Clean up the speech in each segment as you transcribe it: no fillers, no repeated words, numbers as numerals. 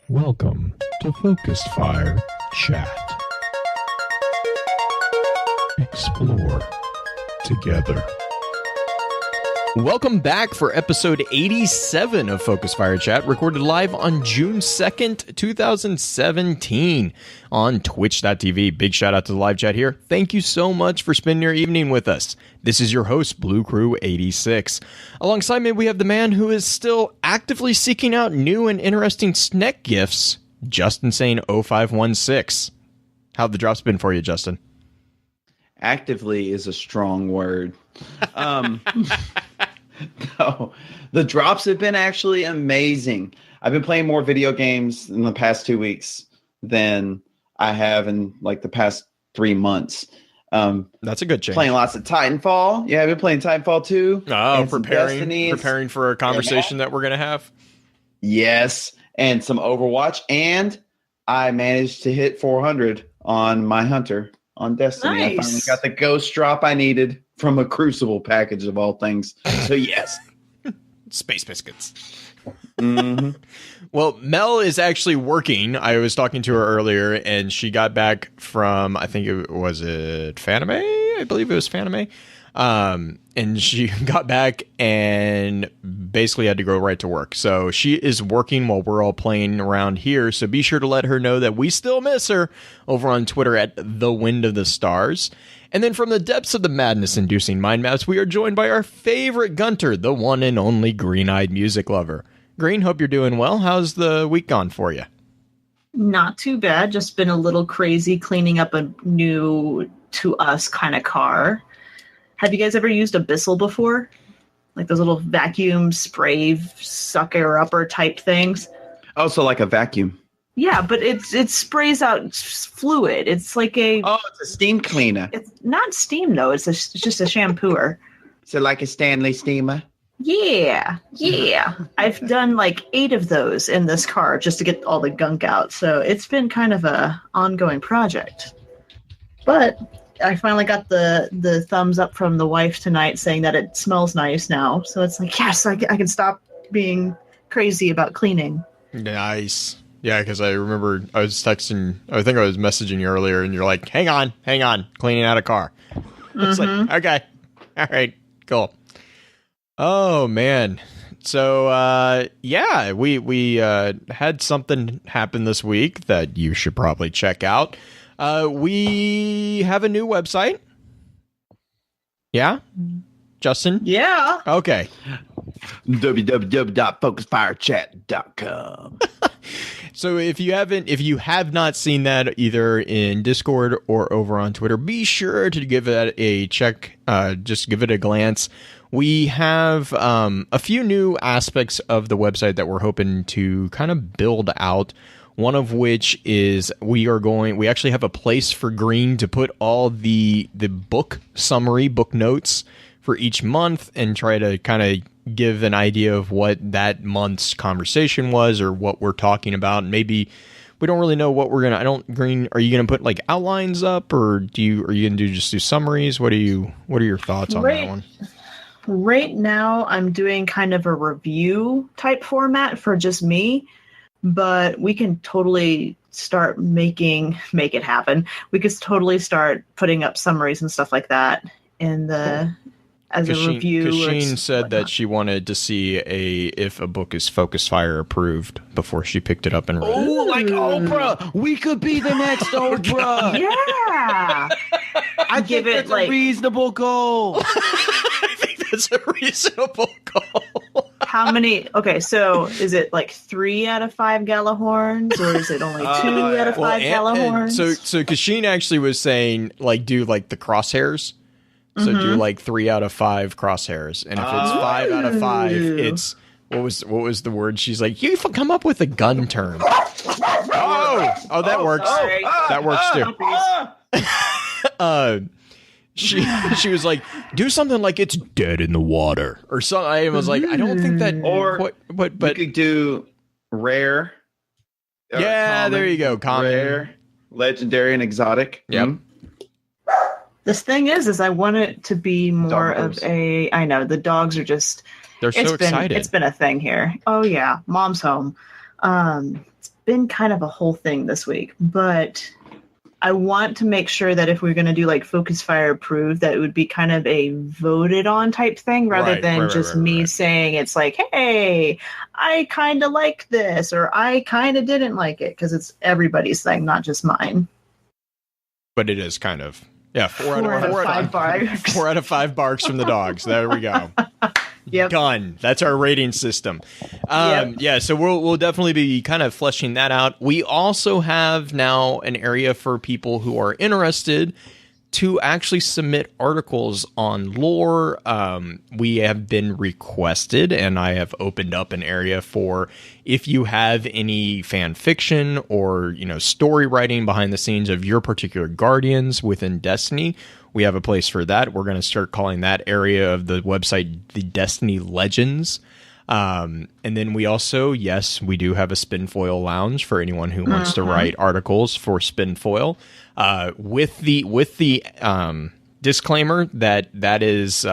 Welcome to Focus Fire Chat. Explore together. Welcome back for episode 87 of Focus Fire Chat, recorded live on June 2nd, 2017 on twitch.tv. Big shout out to the live chat here. Thank you so much for spending your evening with us. This is your host, Blue Crew 86. Alongside me, we have the man who is still actively seeking out new and interesting snack gifts, Justin Sane 0516. How've the drops been for you, Justin? Actively is a strong word. No, the drops have been actually amazing. I've been playing more video games in the past 2 weeks than I have in like the past 3 months. That's a good change. Playing lots of Titanfall. Yeah, I've been playing Titanfall 2. Oh, preparing for a conversation that we're going to have. Yes, and some Overwatch. And I managed to hit 400 on my Hunter on Destiny. Nice. I finally got the ghost drop I needed from a Crucible package of all things. So yes. Space biscuits. Mm-hmm. Well, Mel is actually working. I was talking to her earlier, and she got back from, I think it was Fanime? I believe it was Fanime. And she got back and basically had to go right to work. So she is working while we're all playing around here. So be sure to let her know that we still miss her over on Twitter at The Wind of the Stars. And then from the depths of the madness-inducing mind maps, we are joined by our favorite Gunter, the one and only Green-Eyed Music Lover. Green, hope you're doing well. How's the week gone for you? Not too bad. Just been a little crazy cleaning up a new to us kind of car. Have you guys ever used a Bissell before? Like those little vacuum spray sucker upper type things? Oh, so like a vacuum. Yeah, but it sprays out fluid. It's like it's a steam cleaner. It's not steam though. It's just a shampooer. So like a Stanley steamer. Yeah. I've done like 8 of those in this car just to get all the gunk out. So it's been kind of a ongoing project. But I finally got the thumbs up from the wife tonight saying that it smells nice now. So it's like, yes, I can stop being crazy about cleaning. Nice. Yeah, because I remember I was messaging you earlier, and you're like, hang on, cleaning out a car. It's like, okay, all right, cool. Oh, man. So, we had something happen this week that you should probably check out. We have a new website. Yeah? Justin? Yeah. Okay. www.focusfirechat.com. So if you have not seen that either in Discord or over on Twitter, be sure to give it a check. Just give it a glance. We have a few new aspects of the website that we're hoping to kind of build out. One of which is we actually have a place for Green to put all the book summary, book notes for each month, and try to kind of give an idea of what that month's conversation was or what we're talking about. And maybe we don't really know what we're gonna. Green, are you gonna put like outlines up, or are you gonna do summaries? What are your thoughts on that one? Right now, I'm doing kind of a review type format for just me. But we can totally start make it happen. We could totally start putting up summaries and stuff like that as a review. Sheen said that she wanted to see if a book is Focus Fire approved before she picked it up and read it. Oh, like Oprah! We could be the next Oprah. Yeah, I give it like a reasonable goal. I think that's a reasonable goal. How many? Okay, so is it like 3 out of 5 Galahorns, or is it only 2 out of 5 Galahorns? So Kasheen actually was saying like do like the crosshairs. So do like 3 out of 5 crosshairs, and if it's 5 out of 5, it's what was the word? She's like, you come up with a gun term. That works. That works too. She was like, do something like it's dead in the water or something. I was like, I don't think that. Or but you could do rare. Yeah, common, there you go. Common, rare, legendary, and exotic. Yep. This thing is I want it to be more of a. I know the dogs are just. They're so excited. It's been a thing here. Oh yeah, mom's home. It's been kind of a whole thing this week, but I want to make sure that if we're going to do like Focus Fire approved, that it would be kind of a voted on type thing rather than just me saying it's like, hey, I kind of like this or I kind of didn't like it, because it's everybody's thing, not just mine. But it is kind of. Yeah, 4 out of 5 barks. 4 out of 5 barks from the dogs. There we go. Yep. Done. That's our rating system. Yep. Yeah, so we'll definitely be kind of fleshing that out. We also have now an area for people who are interested to actually submit articles on lore. We have been requested, and I have opened up an area for if you have any fan fiction or, story writing behind the scenes of your particular guardians within Destiny. We have a place for that. We're going to start calling that area of the website the Destiny Legends. And then we also, yes, we do have a Spinfoil lounge for anyone who wants to write articles for Spinfoil. With the disclaimer that is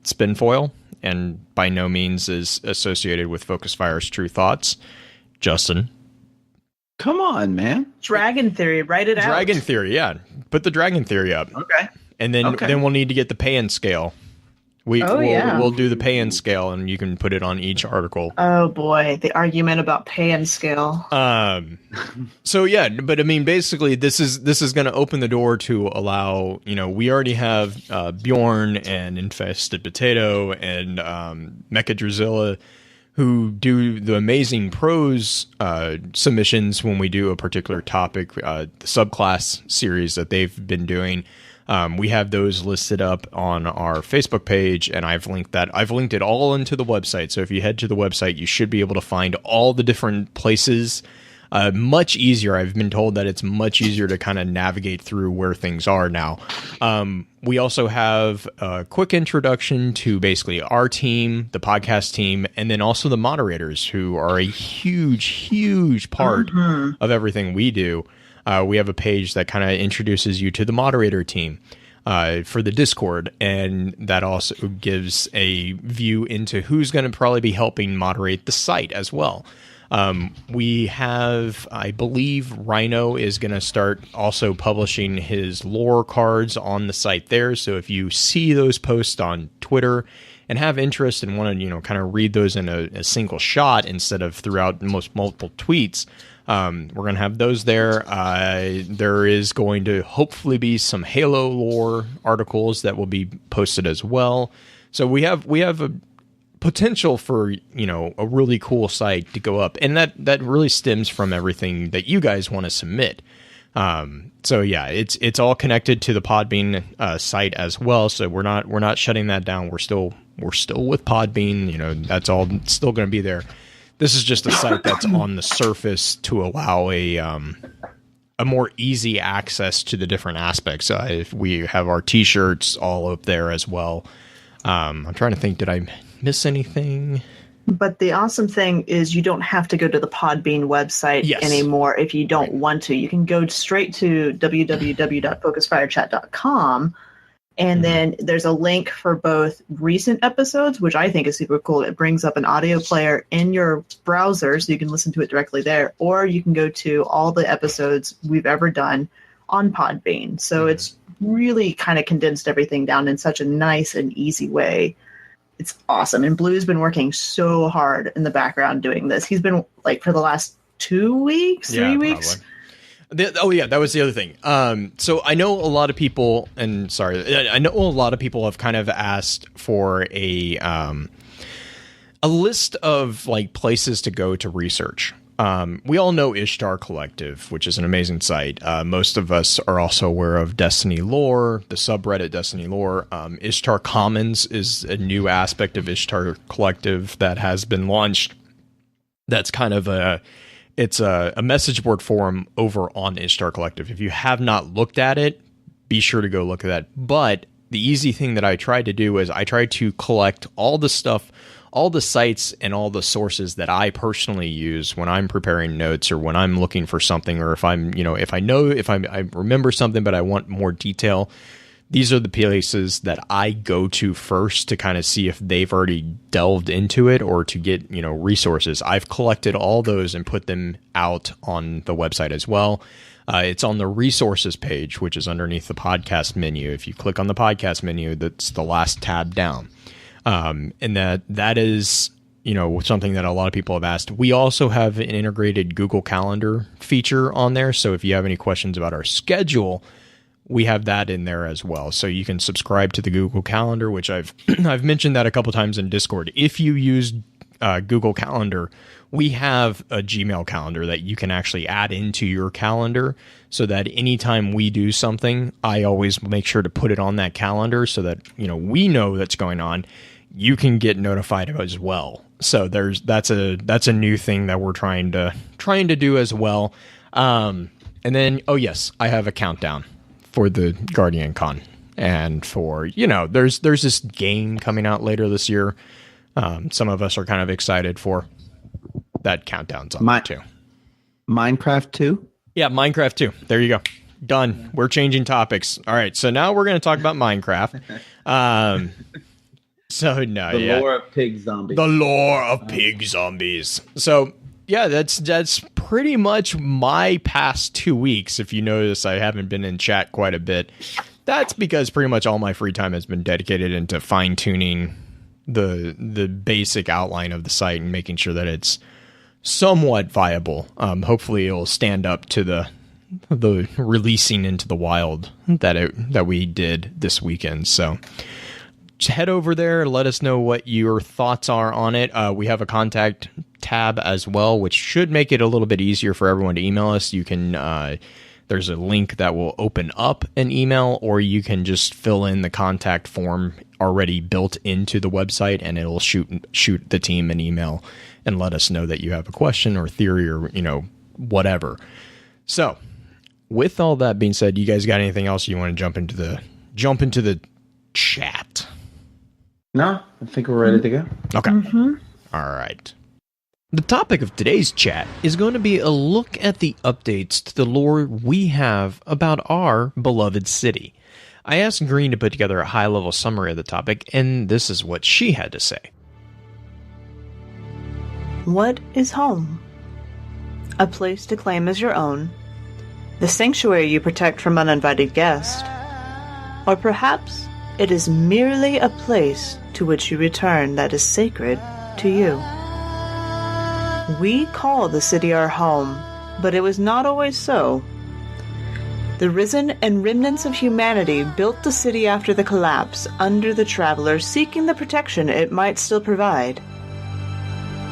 Spinfoil and by no means is associated with Focus Fire's True Thoughts. Justin. Come on, man. Dragon Theory, write it out. Dragon Theory, yeah. Put the Dragon Theory up. Okay. And then we'll need to get the pay and scale. We'll do the pay and scale, and you can put it on each article. Oh boy, the argument about pay and scale. So yeah, but I mean, basically, this is going to open the door to allow. We already have Bjorn and Infested Potato and Mecha Drizilla, who do the amazing prose submissions when we do a particular topic, the subclass series that they've been doing. We have those listed up on our Facebook page, and I've linked it all into the website. So if you head to the website, you should be able to find all the different places. Much easier. I've been told that it's much easier to kind of navigate through where things are now. We also have a quick introduction to basically our team, the podcast team, and then also the moderators, who are a huge, huge part of everything we do. We have a page that kind of introduces you to the moderator team for the Discord, and that also gives a view into who's going to probably be helping moderate the site as well. We have, I believe, Rhino is going to start also publishing his lore cards on the site there. So if you see those posts on Twitter and have interest and want to, kind of read those in a single shot instead of throughout multiple tweets, we're going to have those there. There is going to hopefully be some Halo lore articles that will be posted as well. So we have a potential for, a really cool site to go up. And that really stems from everything that you guys want to submit. So yeah, it's all connected to the Podbean site as well. So we're not shutting that down. We're still with Podbean. That's all still going to be there. This is just a site that's on the surface to allow a more easy access to the different aspects. If we have our T-shirts all up there as well. I'm trying to think, did I miss anything? But the awesome thing is you don't have to go to the Podbean website anymore if you don't want to. You can go straight to www.focusfirechat.com. And then there's a link for both recent episodes, which I think is super cool. It brings up an audio player in your browser so you can listen to it directly there. Or you can go to all the episodes we've ever done on Podbean. So it's really kind of condensed everything down in such a nice and easy way. It's awesome. And Blue's been working so hard in the background doing this. He's been for the last 2 weeks, 3 weeks. Probably. That was the other thing. So I know a lot of people, I know a lot of people have kind of asked for a list of places to go to research. We all know Ishtar Collective, which is an amazing site. Most of us are also aware of Destiny Lore, the subreddit Destiny Lore. Ishtar Commons is a new aspect of Ishtar Collective that has been launched. That's kind of a message board forum over on Ishtar Collective. If you have not looked at it, be sure to go look at that. But the easy thing that I tried to do is I tried to collect all the stuff, all the sites and all the sources that I personally use when I'm preparing notes or when I'm looking for something, or if I'm, if I remember something but I want more detail. these are the places that I go to first to kind of see if they've already delved into it or to get, resources. I've collected all those and put them out on the website as well. It's on the resources page, which is underneath the podcast menu. If you click on the podcast menu, that's the last tab down. And that is, something that a lot of people have asked. We also have an integrated Google Calendar feature on there. So if you have any questions about our schedule, we have that in there as well. So you can subscribe to the Google Calendar, which I've mentioned that a couple times in Discord. If you use Google Calendar, we have a Gmail calendar that you can actually add into your calendar so that anytime we do something, I always make sure to put it on that calendar so that, we know that's going on. You can get notified of as well. So that's a new thing that we're trying to do as well. And then, oh yes, I have a countdown for the Guardian Con, and for, there's this game coming out later this year. Some of us are kind of excited for that. Countdown's on there too. Minecraft 2? Yeah, Minecraft 2. There you go. Done. We're changing topics. All right, so now we're going to talk about Minecraft. The lore of pig zombies. The lore of pig zombies. So, yeah, that's pretty much my past 2 weeks. If you notice, I haven't been in chat quite a bit. That's because pretty much all my free time has been dedicated into fine-tuning the basic outline of the site and making sure that it's somewhat viable. Hopefully, it'll stand up to the releasing into the wild that we did this weekend. So just head over there, let us know what your thoughts are on it. We have a contact tab as well, which should make it a little bit easier for everyone to email us. You can there's a link that will open up an email, or you can just fill in the contact form already built into the website, and it'll shoot the team an email and let us know that you have a question or theory or whatever. So with all that being said, you guys got anything else you want to jump into the chat? No, I think we're ready to go. Okay. Mm-hmm. All right. The topic of today's chat is going to be a look at the updates to the lore we have about our beloved city. I asked Green to put together a high-level summary of the topic, and this is what she had to say. What is home? A place to claim as your own, the sanctuary you protect from uninvited guests, or perhaps it is merely a place to which you return that is sacred to you. We call the city our home, but it was not always so. The risen and remnants of humanity built the city after the collapse, under the traveler, seeking the protection it might still provide.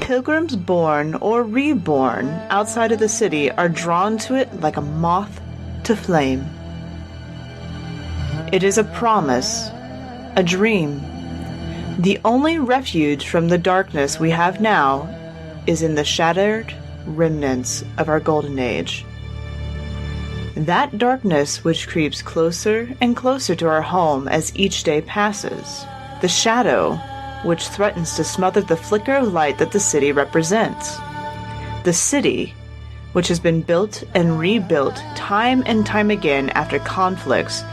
Pilgrims born or reborn outside of the city are drawn to it like a moth to flame. It is a promise, a dream. The only refuge from the darkness we have now is in the shattered remnants of our golden age. That darkness which creeps closer and closer to our home as each day passes. The shadow which threatens to smother the flicker of light that the city represents. The city which has been built and rebuilt time and time again after conflicts,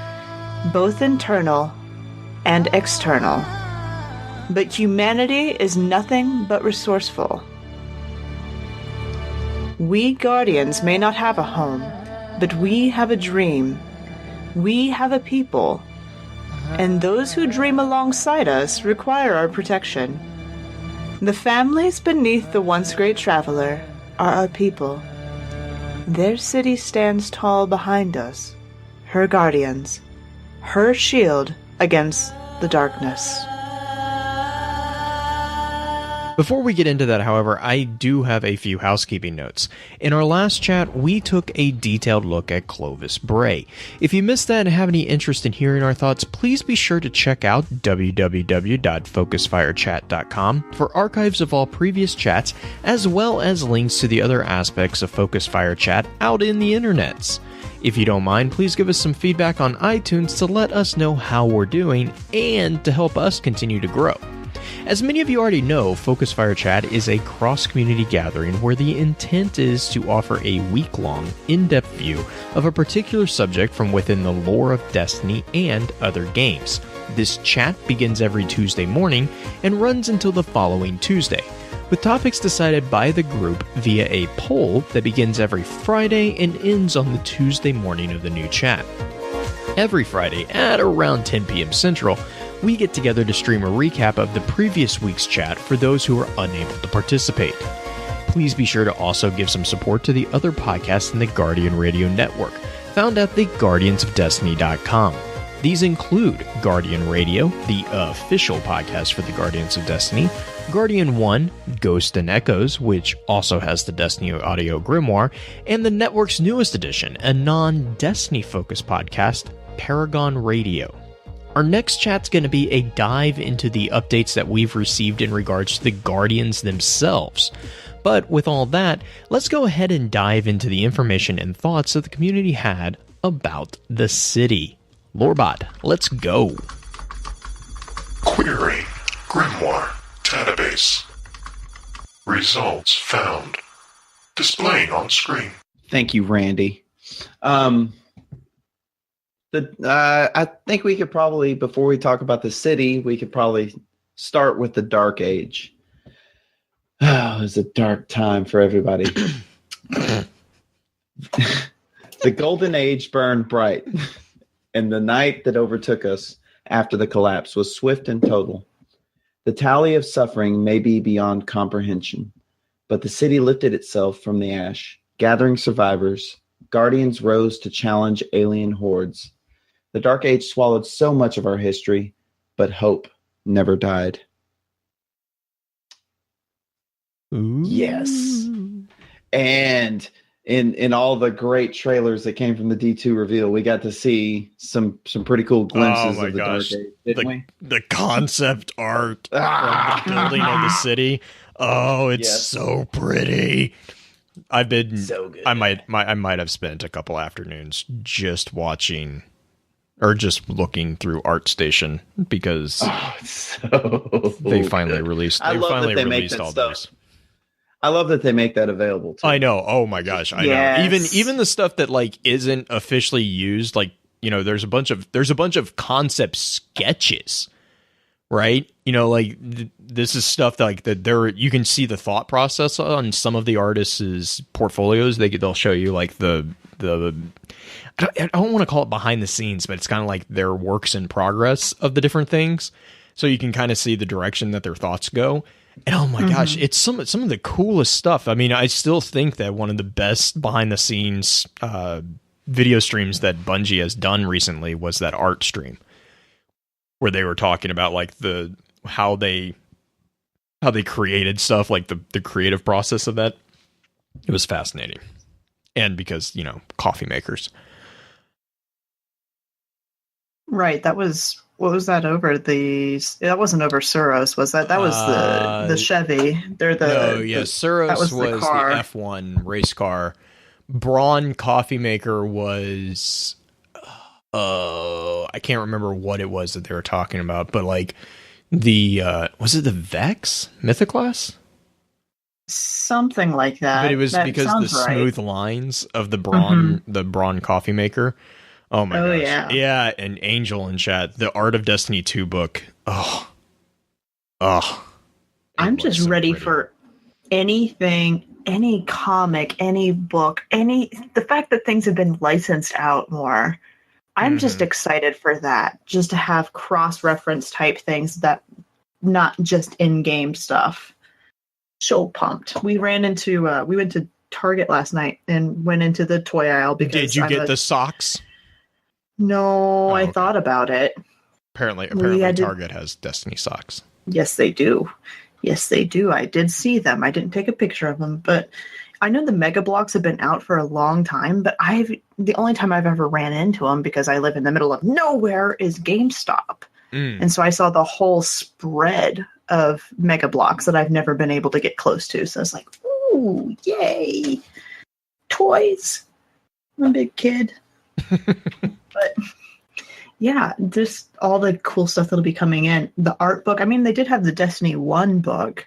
both internal and external. But humanity is nothing but resourceful. We Guardians may not have a home, but we have a dream. We have a people. And those who dream alongside us require our protection. The families beneath the once great traveler are our people. Their city stands tall behind us, her guardians, her shield against the darkness. Before we get into that, however, I do have a few housekeeping notes. In our last chat, we took a detailed look at Clovis Bray. If you missed that and have any interest in hearing our thoughts, please be sure to check out www.focusfirechat.com for archives of all previous chats, as well as links to the other aspects of Focus Fire Chat out in the internets. If you don't mind, please give us some feedback on iTunes to let us know how we're doing and to help us continue to grow. As many of you already know, Focus Fire Chat is a cross-community gathering where the intent is to offer a week-long, in-depth view of a particular subject from within the lore of Destiny and other games. This chat begins every Tuesday morning and runs until the following Tuesday, with topics decided by the group via a poll that begins every Friday and ends on the Tuesday morning of the new chat. Every Friday at around 10 p.m. Central, we get together to stream a recap of the previous week's chat for those who are unable to participate. Please be sure to also give some support to the other podcasts in the Guardian Radio Network, found at theguardiansofdestiny.com. These include Guardian Radio, the official podcast for the Guardians of Destiny, Guardian 1, Ghost and Echoes, which also has the Destiny audio Grimoire, and the network's newest edition, a non-Destiny focused podcast, Paragon Radio. Our next chat's going to be a dive into the updates that we've received in regards to the Guardians themselves. But with all that, let's go ahead and dive into the information and thoughts that the community had about the city. Lorebot, let's go. Query Grimoire database. Results found. Displaying on screen. Thank you, Randy. I think we could probably, before we talk about the city, we could probably start with the Dark Age. Oh, it was a dark time for everybody. The Golden Age burned bright, and the night that overtook us after the collapse was swift and total. The tally of suffering may be beyond comprehension, but the city lifted itself from the ash, gathering survivors. Guardians rose to challenge alien hordes. The Dark Age swallowed so much of our history, but hope never died. Ooh. Yes. And in all the great trailers that came from the D2 reveal, we got to see some pretty cool glimpses of the Dark Age, didn't we? The concept art of the building of the city. Oh, it's so pretty. I've been so good. I might have spent a couple afternoons just watching or just looking through ArtStation because they finally released. They finally released all those. I love that they make that available too. I know. Oh my gosh, I know. Even the stuff that like isn't officially used, like there's a bunch of concept sketches, right? Like this is stuff that like that you can see the thought process on some of the artists' portfolios. They'll show you like the I don't want to call it behind the scenes, but it's kind of like their works in progress of the different things, so you can kind of see the direction that their thoughts go. And oh my gosh, it's some of the coolest stuff. I mean, I still think that one of the best behind the scenes video streams that Bungie has done recently was that art stream, where they were talking about like how they created stuff, like the creative process of that. It was fascinating. And because, coffee makers. Right. What was that over? That wasn't over Suros, was that? That was the Chevy. Suros was the F1 race car. Braun coffee maker was I can't remember what it was that they were talking about, but like was it the Vex Mythoclass? Something like that. But it was because the smooth lines of the Braun the Braun coffee maker. Oh my gosh. Yeah, and Angel in chat, the Art of Destiny 2 book. I'm just ready for anything, any comic, any book, the fact that things have been licensed out more. I'm just excited for that. Just to have cross-reference type things that not just in-game stuff. So pumped. We went to Target last night and went into the toy aisle because Did you get the socks? No, I thought about it. Apparently Target has Destiny socks. Yes, they do. I did see them. I didn't take a picture of them, but I know the Mega Blocks have been out for a long time, but the only time I've ever ran into them, because I live in the middle of nowhere, is GameStop. And so I saw the whole spread of Mega Blocks that I've never been able to get close to. So I was like, ooh, yay. Toys. I'm a big kid. But Yeah, just all the cool stuff that'll be coming in. The art book. I mean, they did have the Destiny 1 book,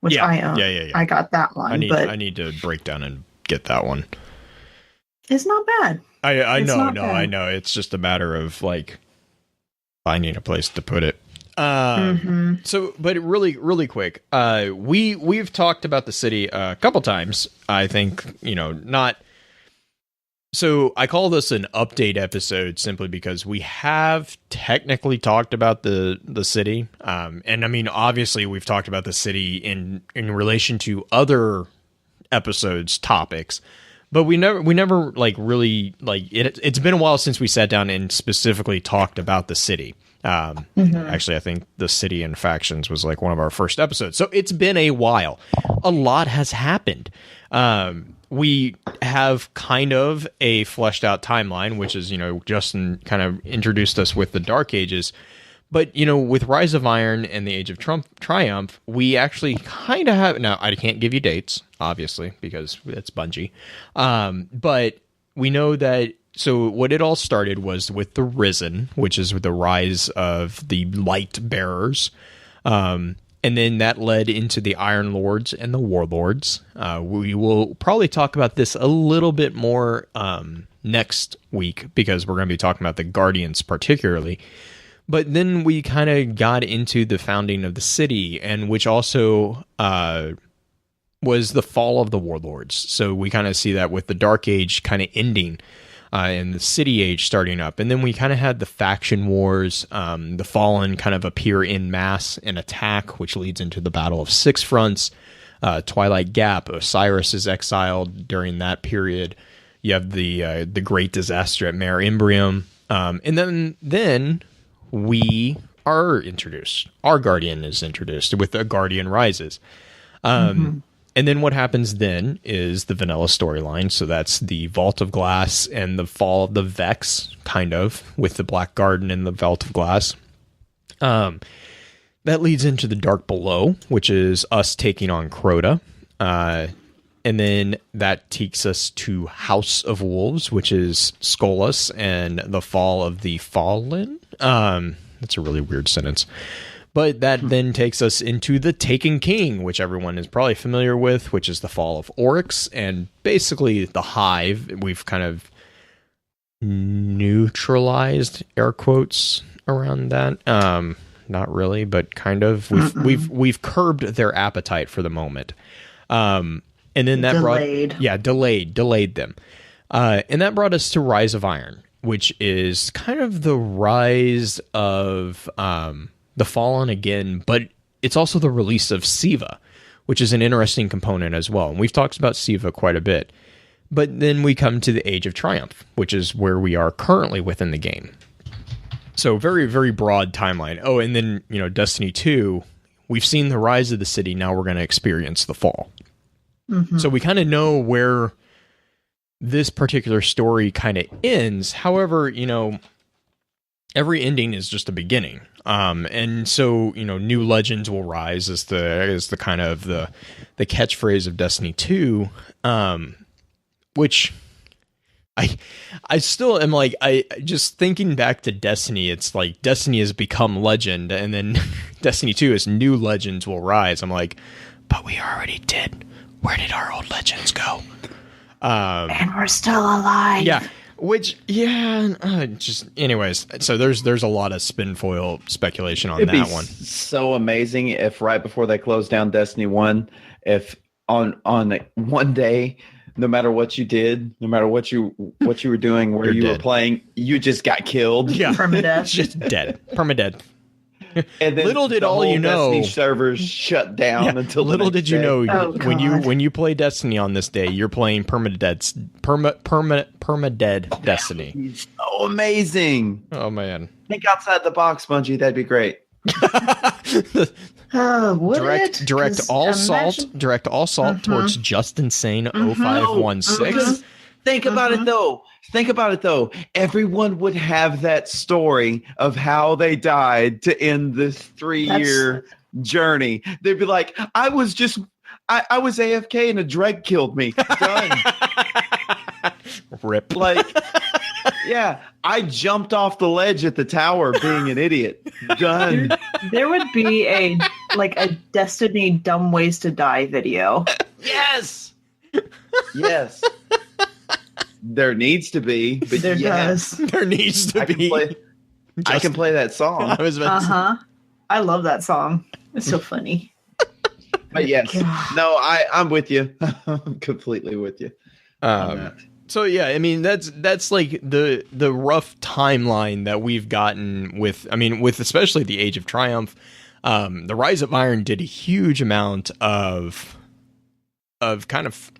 which I own. Yeah. I got that one. I need to break down and get that one. It's not bad. I It's know, not no, bad. I know. It's just a matter of like finding a place to put it. So, but really quick, we've talked about the city a couple times. I think, not. So I call this an update episode simply because we have technically talked about the city. And I mean, obviously we've talked about the city in relation to other episodes, topics, but we never like really like it. It's been a while since we sat down and specifically talked about the city. Actually, I think the city and factions was like one of our first episodes. So it's been a while. A lot has happened. We have kind of a fleshed out timeline, which is, Justin kind of introduced us with the Dark Ages. But, with Rise of Iron and the Age of Triumph, we actually kind of have... Now, I can't give you dates, obviously, because it's Bungie. But we know that... So what it all started was with the Risen, which is with the rise of the Light Bearers. And then that led into the Iron Lords and the Warlords. We will probably talk about this a little bit more next week because we're going to be talking about the Guardians particularly. But then we kind of got into the founding of the city, and which also was the fall of the Warlords. So we kind of see that with the Dark Age kind of ending. And the City Age starting up. And then we kind of had the faction wars. The Fallen kind of appear in mass and attack, which leads into the Battle of Six Fronts. Twilight Gap, Osiris is exiled during that period. You have the Great Disaster at Mare Imbrium. And then we are introduced. Our Guardian is introduced with a Guardian Rises. And then what happens then is the vanilla storyline. So that's the Vault of Glass and the fall of the Vex, kind of, with the Black Garden and the Vault of Glass. That leads into the Dark Below, which is us taking on Crota. And then that takes us to House of Wolves, which is Skolas and the fall of the Fallen. That's a really weird sentence. But that then takes us into the Taken King, which everyone is probably familiar with, which is the fall of Oryx, and basically the Hive. We've kind of neutralized air quotes around that. Not really, but kind of. We've curbed their appetite for the moment. And then that delayed them. And that brought us to Rise of Iron, which is kind of the rise of the Fallen again, but it's also the release of Siva, which is an interesting component as well. And we've talked about Siva quite a bit. But then we come to the Age of Triumph, which is where we are currently within the game. So very, very broad timeline. Oh, and then, Destiny 2, we've seen the rise of the city. Now we're going to experience the fall. So we kind of know where this particular story kind of ends. However, every ending is just a beginning. And so, new legends will rise as the kind of the catchphrase of Destiny 2, which I still am like, I just thinking back to Destiny, it's like Destiny has become legend, and then Destiny 2 is new legends will rise. I'm like, but we already did. Where did our old legends go? And we're still alive. Yeah. Which, just anyways. So there's a lot of spin foil speculation on that one. So amazing if right before they closed down Destiny 1, if on one day, no matter what you did, no matter what you were doing, where you were playing, you just got killed. Yeah, permadeath, just dead, permadeath. And then little did all you know, Destiny servers shut down until little did you know when you play Destiny on this day, you're playing permadead Destiny. He's so amazing. Oh man, think outside the box, Bungie. That'd be great. Direct all salt towards Just Insane 0516. Think about it though. Everyone would have that story of how they died to end this 3-year journey. They'd be like, I was AFK and a Dreg killed me. Done. Rip. Like, Yeah, I jumped off the ledge at the tower being an idiot. Done. There would be a Destiny Dumb Ways to Die video. Yes. Yes. There needs to be. But There yes. does. There needs to be. I can play that song. I was about to say. I love that song. It's so funny. But yes. God. No, I'm with you. I'm completely with you. On that. So yeah, I mean that's like the rough timeline that we've gotten with especially the Age of Triumph. The Rise of Iron did a huge amount of kind of,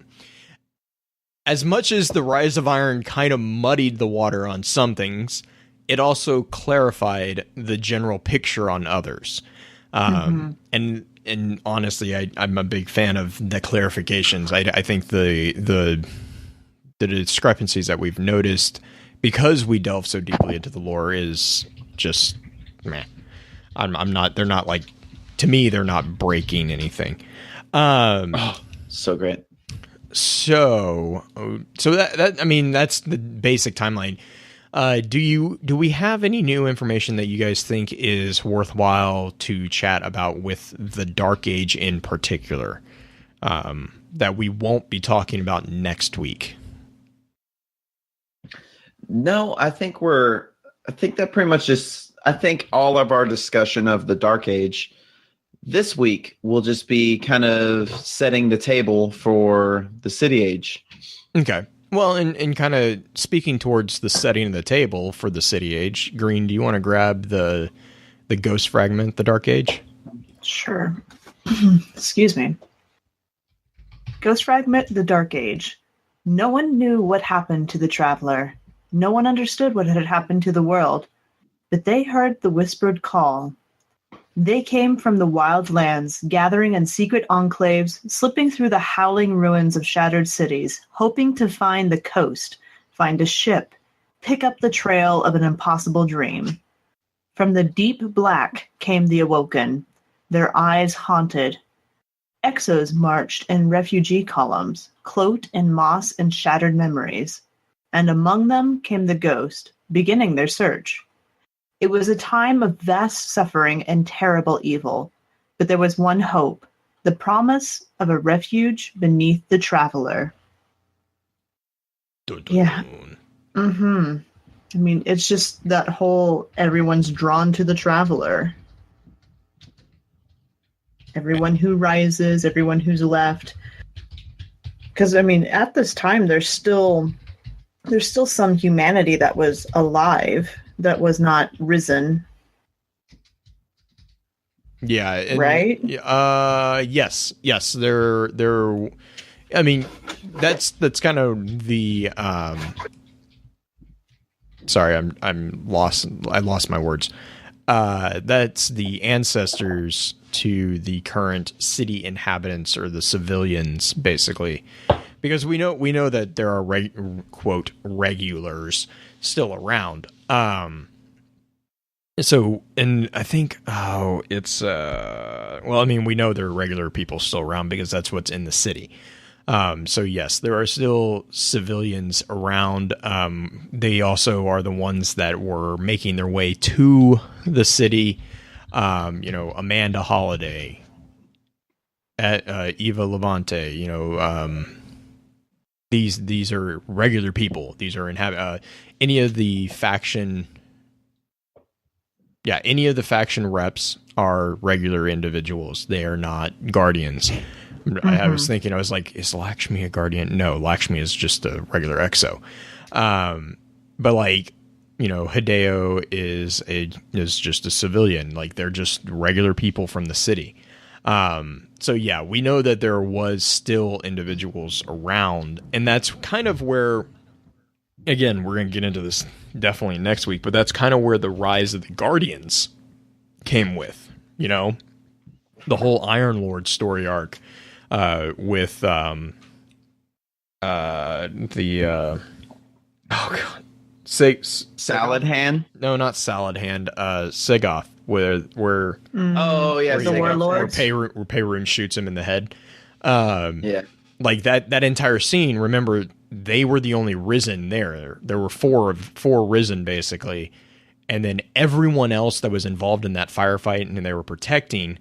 as much as the Rise of Iron kind of muddied the water on some things, it also clarified the general picture on others. And honestly, I'm a big fan of the clarifications. I think the discrepancies that we've noticed because we delve so deeply into the lore is just meh. I'm not. They're not like, to me, they're not breaking anything. So great. So that I mean, that's the basic timeline. Do we have any new information that you guys think is worthwhile to chat about with the Dark Age in particular, that we won't be talking about next week? No, I think that pretty much just, I think all of our discussion of the Dark Age this week will just be kind of setting the table for the City Age. Okay. Well, and kind of speaking towards the setting of the table for the City Age, Green, do you want to grab the ghost fragment, the Dark Age? Sure. Excuse me. Ghost fragment, the Dark Age. No one knew what happened to the traveler. No one understood what had happened to the world, but they heard the whispered call. They came from the wild lands, gathering in secret enclaves, slipping through the howling ruins of shattered cities, hoping to find the coast, find a ship, pick up the trail of an impossible dream. From the deep black came the awoken, their eyes haunted. Exos marched in refugee columns, cloaked in moss and shattered memories. And among them came the ghost, beginning their search. It was a time of vast suffering and terrible evil, but there was one hope, the promise of a refuge beneath the traveler. Dun, dun, Yeah. dun. I mean, it's just that whole everyone's drawn to the traveler. Everyone who rises, everyone who's left. Because, I mean, at this time, there's still some humanity that was alive, that was not risen. Yeah. And, right? Yes. There. I mean, that's kind of the. Sorry, I'm lost. I lost my words. That's the ancestors to the current city inhabitants, or the civilians, basically, because we know that there are quote regulars still around. So, and I think, it's, well, I mean, we know there are regular people still around because that's what's in the city. So yes, there are still civilians around. They also are the ones that were making their way to the city. Amanda Holiday, Eva Levante, these are regular people. These are any of the faction reps are regular individuals. They are not guardians. I was thinking, I was like, is Lakshmi a guardian? No, Lakshmi is just a regular exo. But like, Hideo is just a civilian. Like, they're just regular people from the city. So yeah, we know that there was still individuals around, and that's kind of where, again, we're going to get into this definitely next week, but that's kind of where the rise of the Guardians came with, the whole Iron Lord story arc, with, oh god, Salad Hand? No, not Salad Hand. Segoth, where Oh yeah, The Segoth. warlords. where Perun shoots him in the head. Yeah. like that entire scene, remember, they were the only Risen there. There were four Risen, basically. And then everyone else that was involved in that firefight and they were protecting,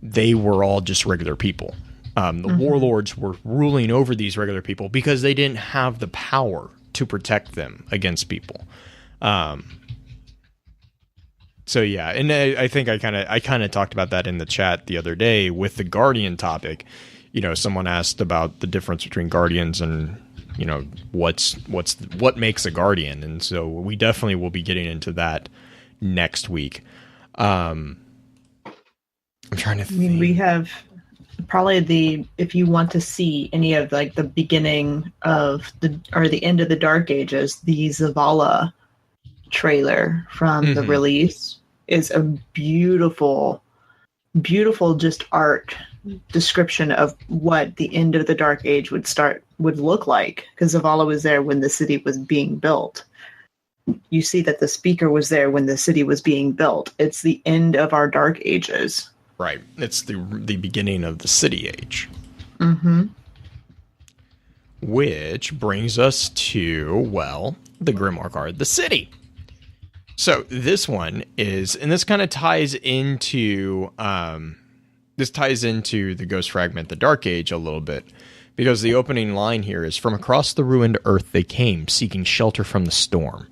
they were all just regular people. The warlords were ruling over these regular people because they didn't have the power to protect them against people. So yeah, and I think I kind of talked about that in the chat the other day with the Guardian topic. You know, someone asked about the difference between Guardians and, you know, what makes a Guardian, and so we definitely will be getting into that next week. I'm trying to think. I mean, we have probably if you want to see any of like the beginning of the end of the Dark Ages, the Zavala trailer from the release is a beautiful just art description of what the end of the Dark Age would look like, because Zavala was there when the city was being built. You see that the speaker was there when the city was being built. It's the end of our Dark Ages. Right. It's the beginning of the City Age. Which brings us to, well, the Grimoire card, the City. So this one is, and this kind of ties into the Ghost Fragment, the Dark Age, a little bit, because the opening line here is, "From across the ruined earth they came, seeking shelter from the storm.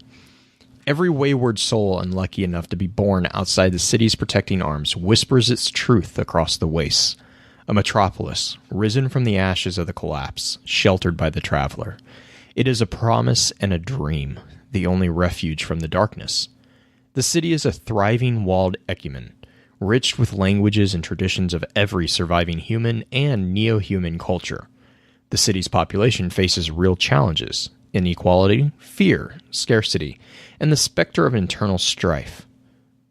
Every wayward soul unlucky enough to be born outside the city's protecting arms whispers its truth across the wastes. A metropolis, risen from the ashes of the collapse, sheltered by the traveler. It is a promise and a dream, the only refuge from the darkness. The city is a thriving walled ecumen, rich with languages and traditions of every surviving human and neo-human culture. The city's population faces real challenges: inequality, fear, scarcity, and the specter of internal strife.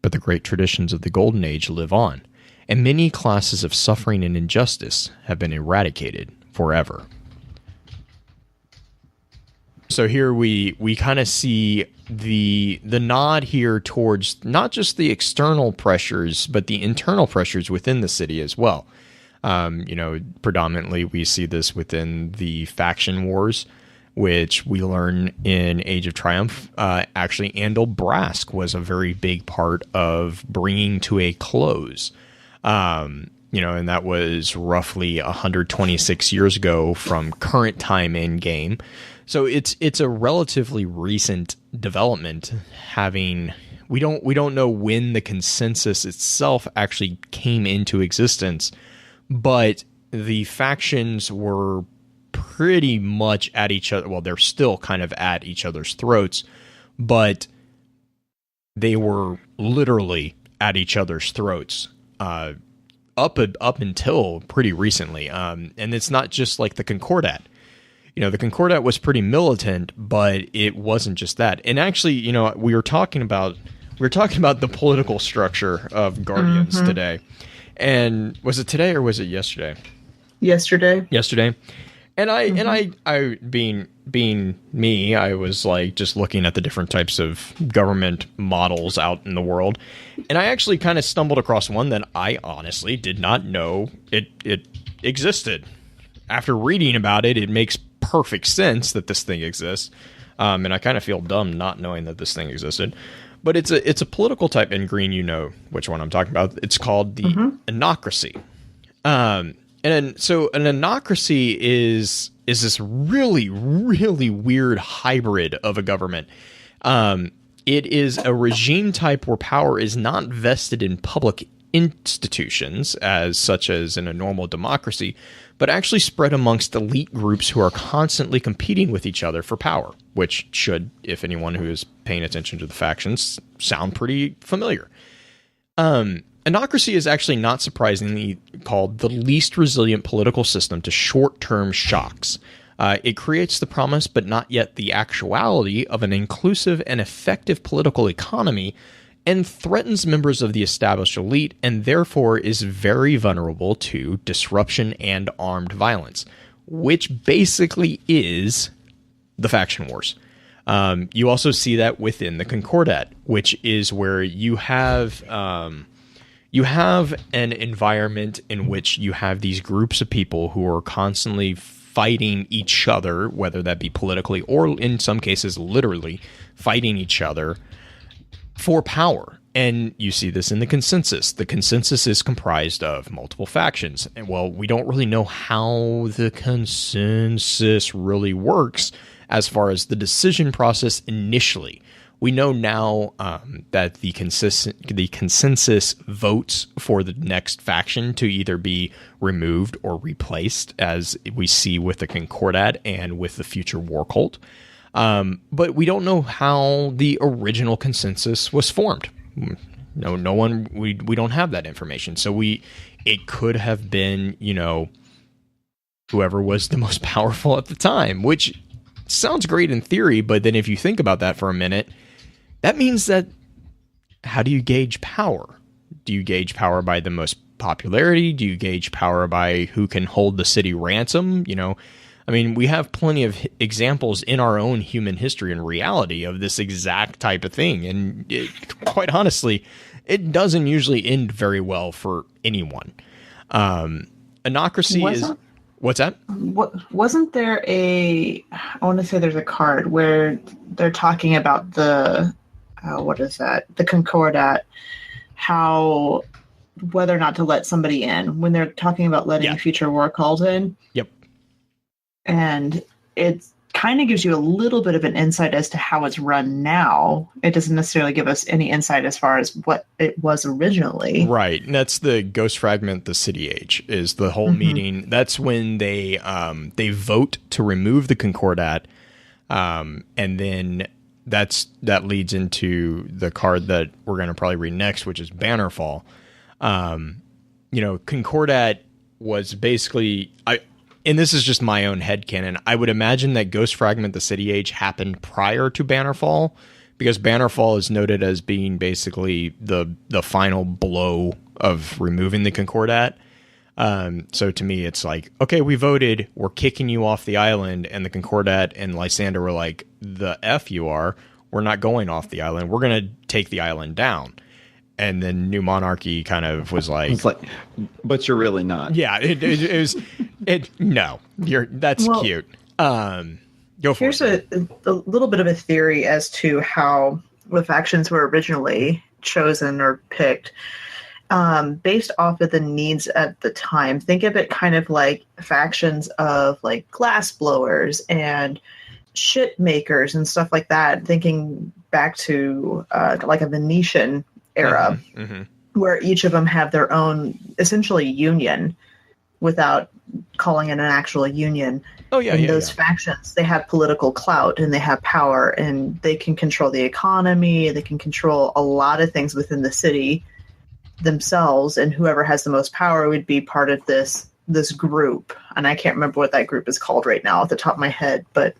But the great traditions of the Golden Age live on, and many classes of suffering and injustice have been eradicated forever." So here we kind of see the nod here towards not just the external pressures, but the internal pressures within the city as well. Predominantly we see this within the faction wars, which we learn in Age of Triumph. Actually, Andal Brask was a very big part of bringing to a close. And that was roughly 126 years ago from current time in game. So it's a relatively recent development. We don't know when the consensus itself actually came into existence, but the factions were pretty much at each other. Well, they're still kind of at each other's throats, but they were literally at each other's throats up until pretty recently. And it's not just like the Concordat. The Concordat was pretty militant, but it wasn't just that. And actually, we were talking about the political structure of Guardians today. And was it today or was it yesterday? Yesterday. And I being me, I was like just looking at the different types of government models out in the world, and I actually kind of stumbled across one that I honestly did not know it existed. After reading about it, it makes perfect sense that this thing exists, and I kind of feel dumb not knowing that this thing existed. But it's a political type, and Green, you know which one I'm talking about. It's called the Anocracy. And so an Anocracy is this really, really weird hybrid of a government. It is a regime type where power is not vested in public institutions such as in a normal democracy, but actually spread amongst elite groups who are constantly competing with each other for power, which should, if anyone who is paying attention to the factions, sound pretty familiar. Anocracy is actually not surprisingly called the least resilient political system to short-term shocks. It creates the promise, but not yet the actuality, of an inclusive and effective political economy, and threatens members of the established elite, and therefore is very vulnerable to disruption and armed violence, which basically is the faction wars. You also see that within the Concordat, which is where you have an environment in which you have these groups of people who are constantly fighting each other, whether that be politically or in some cases literally fighting each other for power. And you see this in the consensus. The consensus is comprised of multiple factions. And well, we don't really know how the consensus really works as far as the decision process initially. We know now that the consensus votes for the next faction to either be removed or replaced, as we see with the Concordat and with the future War Cult. But we don't know how the original consensus was formed. No one. We don't have that information. So it could have been, whoever was the most powerful at the time, which sounds great in theory. But then if you think about that for a minute, that means that how do you gauge power? Do you gauge power by the most popularity? Do you gauge power by who can hold the city ransom? We have plenty of examples in our own human history and reality of this exact type of thing. And quite honestly, it doesn't usually end very well for anyone. Anocracy is... What's that? Wasn't there I want to say there's a card where they're talking about the, what is that? The Concordat, whether or not to let somebody in when they're talking about letting future war calls in. Yep. And it kind of gives you a little bit of an insight as to how it's run now. It doesn't necessarily give us any insight as far as what it was originally. Right. And that's the Ghost Fragment, the City Age, is the whole meeting. That's when they vote to remove the Concordat. And then that leads into the card that we're going to probably read next, which is Bannerfall. Concordat was basically... And this is just my own headcanon. I would imagine that Ghost Fragment, the City Age, happened prior to Bannerfall, because Bannerfall is noted as being basically the final blow of removing the Concordat. So to me, it's like, okay, we voted, we're kicking you off the island, and the Concordat and Lysander were like, the F you are, we're not going off the island, we're going to take the island down. And then New Monarchy kind of was like... It's like, but you're really not. Yeah, it was... No, that's cute. Go for here's it. a little bit of a theory as to how the factions were originally chosen or picked. Based off of the needs at the time. Think of it kind of like factions of like glass blowers and ship makers and stuff like that. Thinking back to like a Venetian era, where each of them have their own essentially union without calling it an actual union. Those factions, they have political clout and they have power and they can control the economy. They can control a lot of things within the city themselves, and whoever has the most power would be part of this group. And I can't remember what that group is called right now off the top of my head, but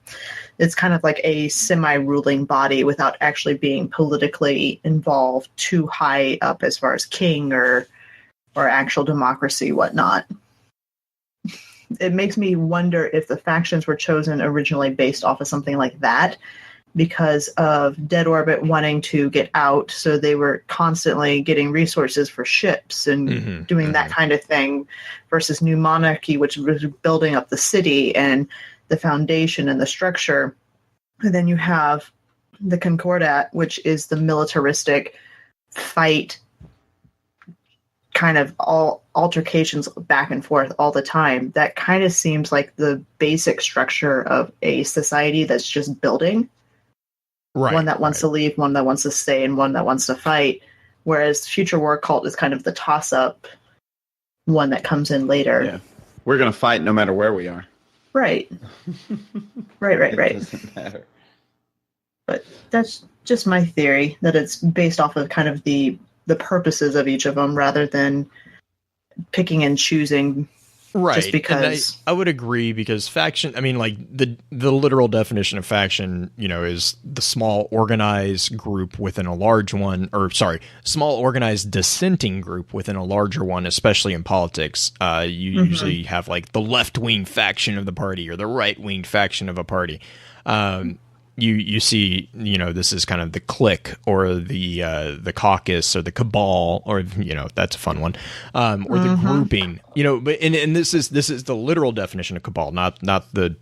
it's kind of like a semi-ruling body without actually being politically involved too high up as far as king or actual democracy, whatnot. It makes me wonder if the factions were chosen originally based off of something like that because of Dead Orbit wanting to get out, so they were constantly getting resources for ships and doing that kind of thing, versus New Monarchy, which was building up the city and the foundation and the structure. And then you have the Concordat, which is the militaristic fight, kind of all altercations back and forth all the time. That kind of seems like the basic structure of a society that's just building. Right, one that wants to leave, one that wants to stay, and one that wants to fight. Whereas Future War Cult is kind of the toss-up one that comes in later. Yeah. We're going to fight no matter where we are. Right. Right. It doesn't matter. But that's just my theory, that it's based off of kind of the purposes of each of them rather than picking and choosing. Right. Just because. And I would agree, because faction, like the literal definition of faction, is the small organized group within a large one, small organized dissenting group within a larger one, especially in politics. You usually have like the left wing faction of the party or the right wing faction of a party. you see, this is kind of the clique or the caucus or the cabal, or that's a fun one, or the grouping, but and this is the literal definition of cabal, not the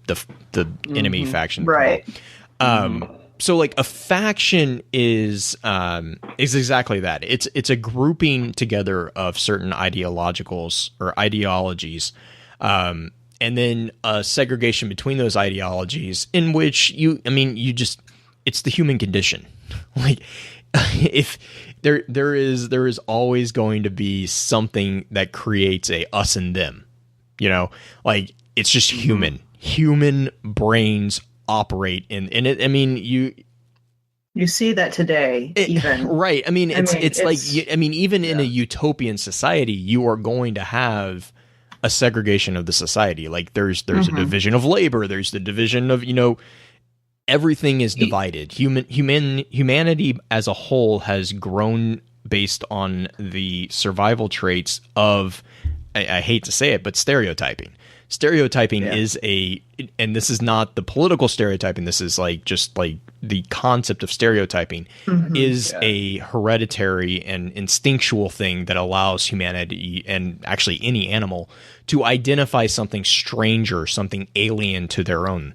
enemy faction, right? Cabal. So like a faction is exactly that. It's a grouping together of certain ideologicals or ideologies, and then a segregation between those ideologies in which it's the human condition. Like if there is always going to be something that creates a us and them, like it's just human brains operate in it. I mean, you see that today, even right. I mean, it's like even in a utopian society, you are going to have a segregation of the society. Like there's a division of labor. There's the division of everything is divided. Humanity as a whole has grown based on the survival traits of, I hate to say it, but stereotyping. Stereotyping is and this is not the political stereotyping. This is just the concept of stereotyping is a hereditary and instinctual thing that allows humanity, and actually any animal, to identify something strange or something alien to their own.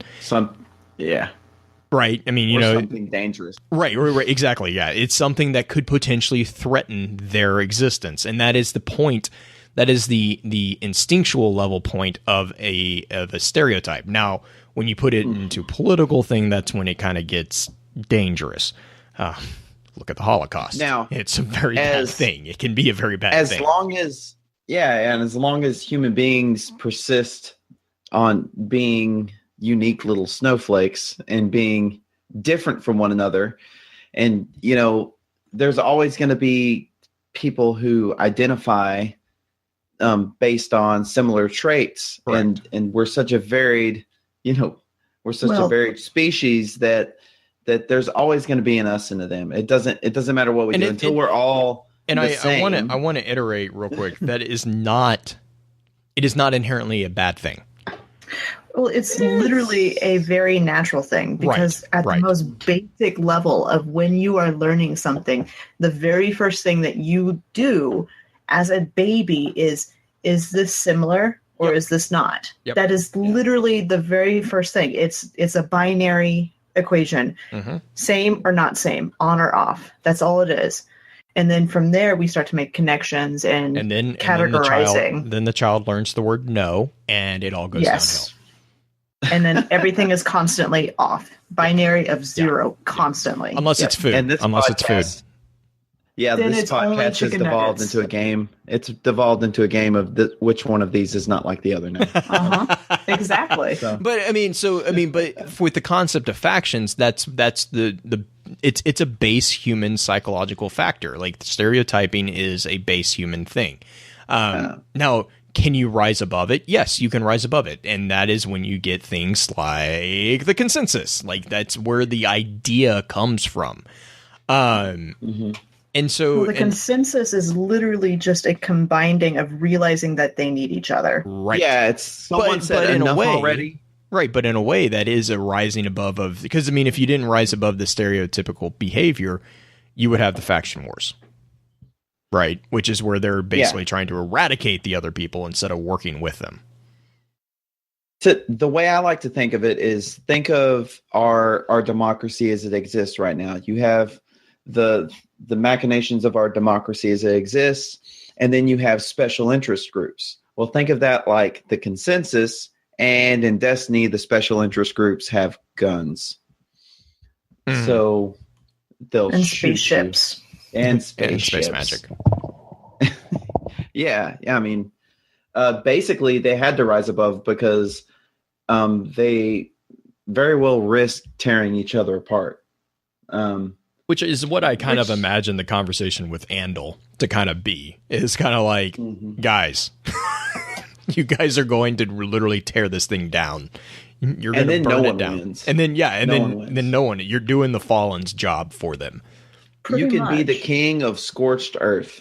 Right. I mean, something dangerous. Right. Exactly. Yeah. It's something that could potentially threaten their existence. And that is the point. That is the instinctual level point of a stereotype. Now, when you put it into political thing, that's when it kind of gets dangerous. Look at the Holocaust. Now, it's a very bad thing. It can be a very bad thing. As long as human beings persist on being unique little snowflakes and being different from one another, and there's always going to be people who identify based on similar traits. Correct. And we're such a varied, a varied species that there's always going to be an us and a them. It doesn't matter what we do until we're all the same. I want to iterate real quick. It is not inherently a bad thing. Well, it's literally a very natural thing, because at the most basic level of when you are learning something, the very first thing that you do as a baby is this similar or is this not? Yep. That is literally the very first thing. It's a binary equation. Same or not same, on or off. That's all it is. And then from there, we start to make connections and then categorizing. Then the child learns the word no, and it all goes downhill. And then everything is constantly off. Binary of zero, constantly. Unless it's food. Unless it's food. Yeah, then this podcast has devolved into a game. It's devolved into a game of which one of these is not like the other now. Exactly. So. But with the concept of factions, that's it's a base human psychological factor. Like stereotyping is a base human thing. Now, can you rise above it? Yes, you can rise above it, and that is when you get things like the consensus. Like that's where the idea comes from. And so the consensus is literally just a combining of realizing that they need each other. Right. Yeah, it's someone said in enough already. Right, but in a way that is a rising above of, because if you didn't rise above the stereotypical behavior, you would have the faction wars. Right, which is where they're basically trying to eradicate the other people instead of working with them. So the way I like to think of it is, think of our democracy as it exists right now. You have the machinations of our democracy as it exists, and then you have special interest groups. Well, think of that like the consensus, and in Destiny, the special interest groups have guns. So they'll shoot spaceships. And space magic. Yeah. I mean, basically, they had to rise above because they very well risk tearing each other apart. Which is what I kind of imagine the conversation with Andal to kind of be. Is kind of like, guys, you guys are going to literally tear this thing down. You're going to burn it down. Wins. And then, then no one. You're doing the Fallen's job for them. You can be the king of scorched earth.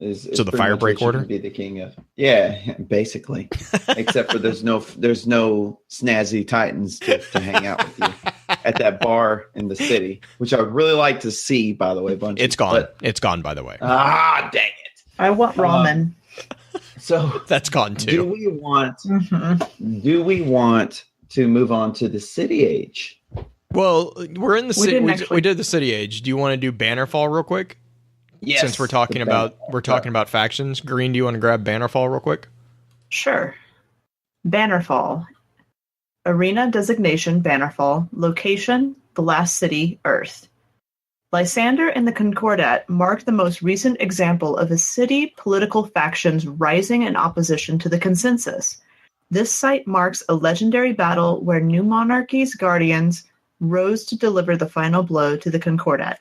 So the fire break order? Be the king of. Yeah, basically. Except for there's no snazzy titans to hang out with you at that bar in the city, which I would really like to see, by the way, Bungie. It's gone. It's gone, by the way. Ah, dang it. I want ramen. So that's gone too. Do we want to move on to the city age? Well, we're in the city. We did the city age. Do you want to do Bannerfall real quick? Yes. Since we're talking about factions, Green, do you want to grab Bannerfall real quick? Sure. Bannerfall. Arena designation Bannerfall. Location the last city, Earth. Lysander and the Concordat mark the most recent example of a city political factions rising in opposition to the consensus. This site marks a legendary battle where New Monarchy's guardians rose to deliver the final blow to the Concordat.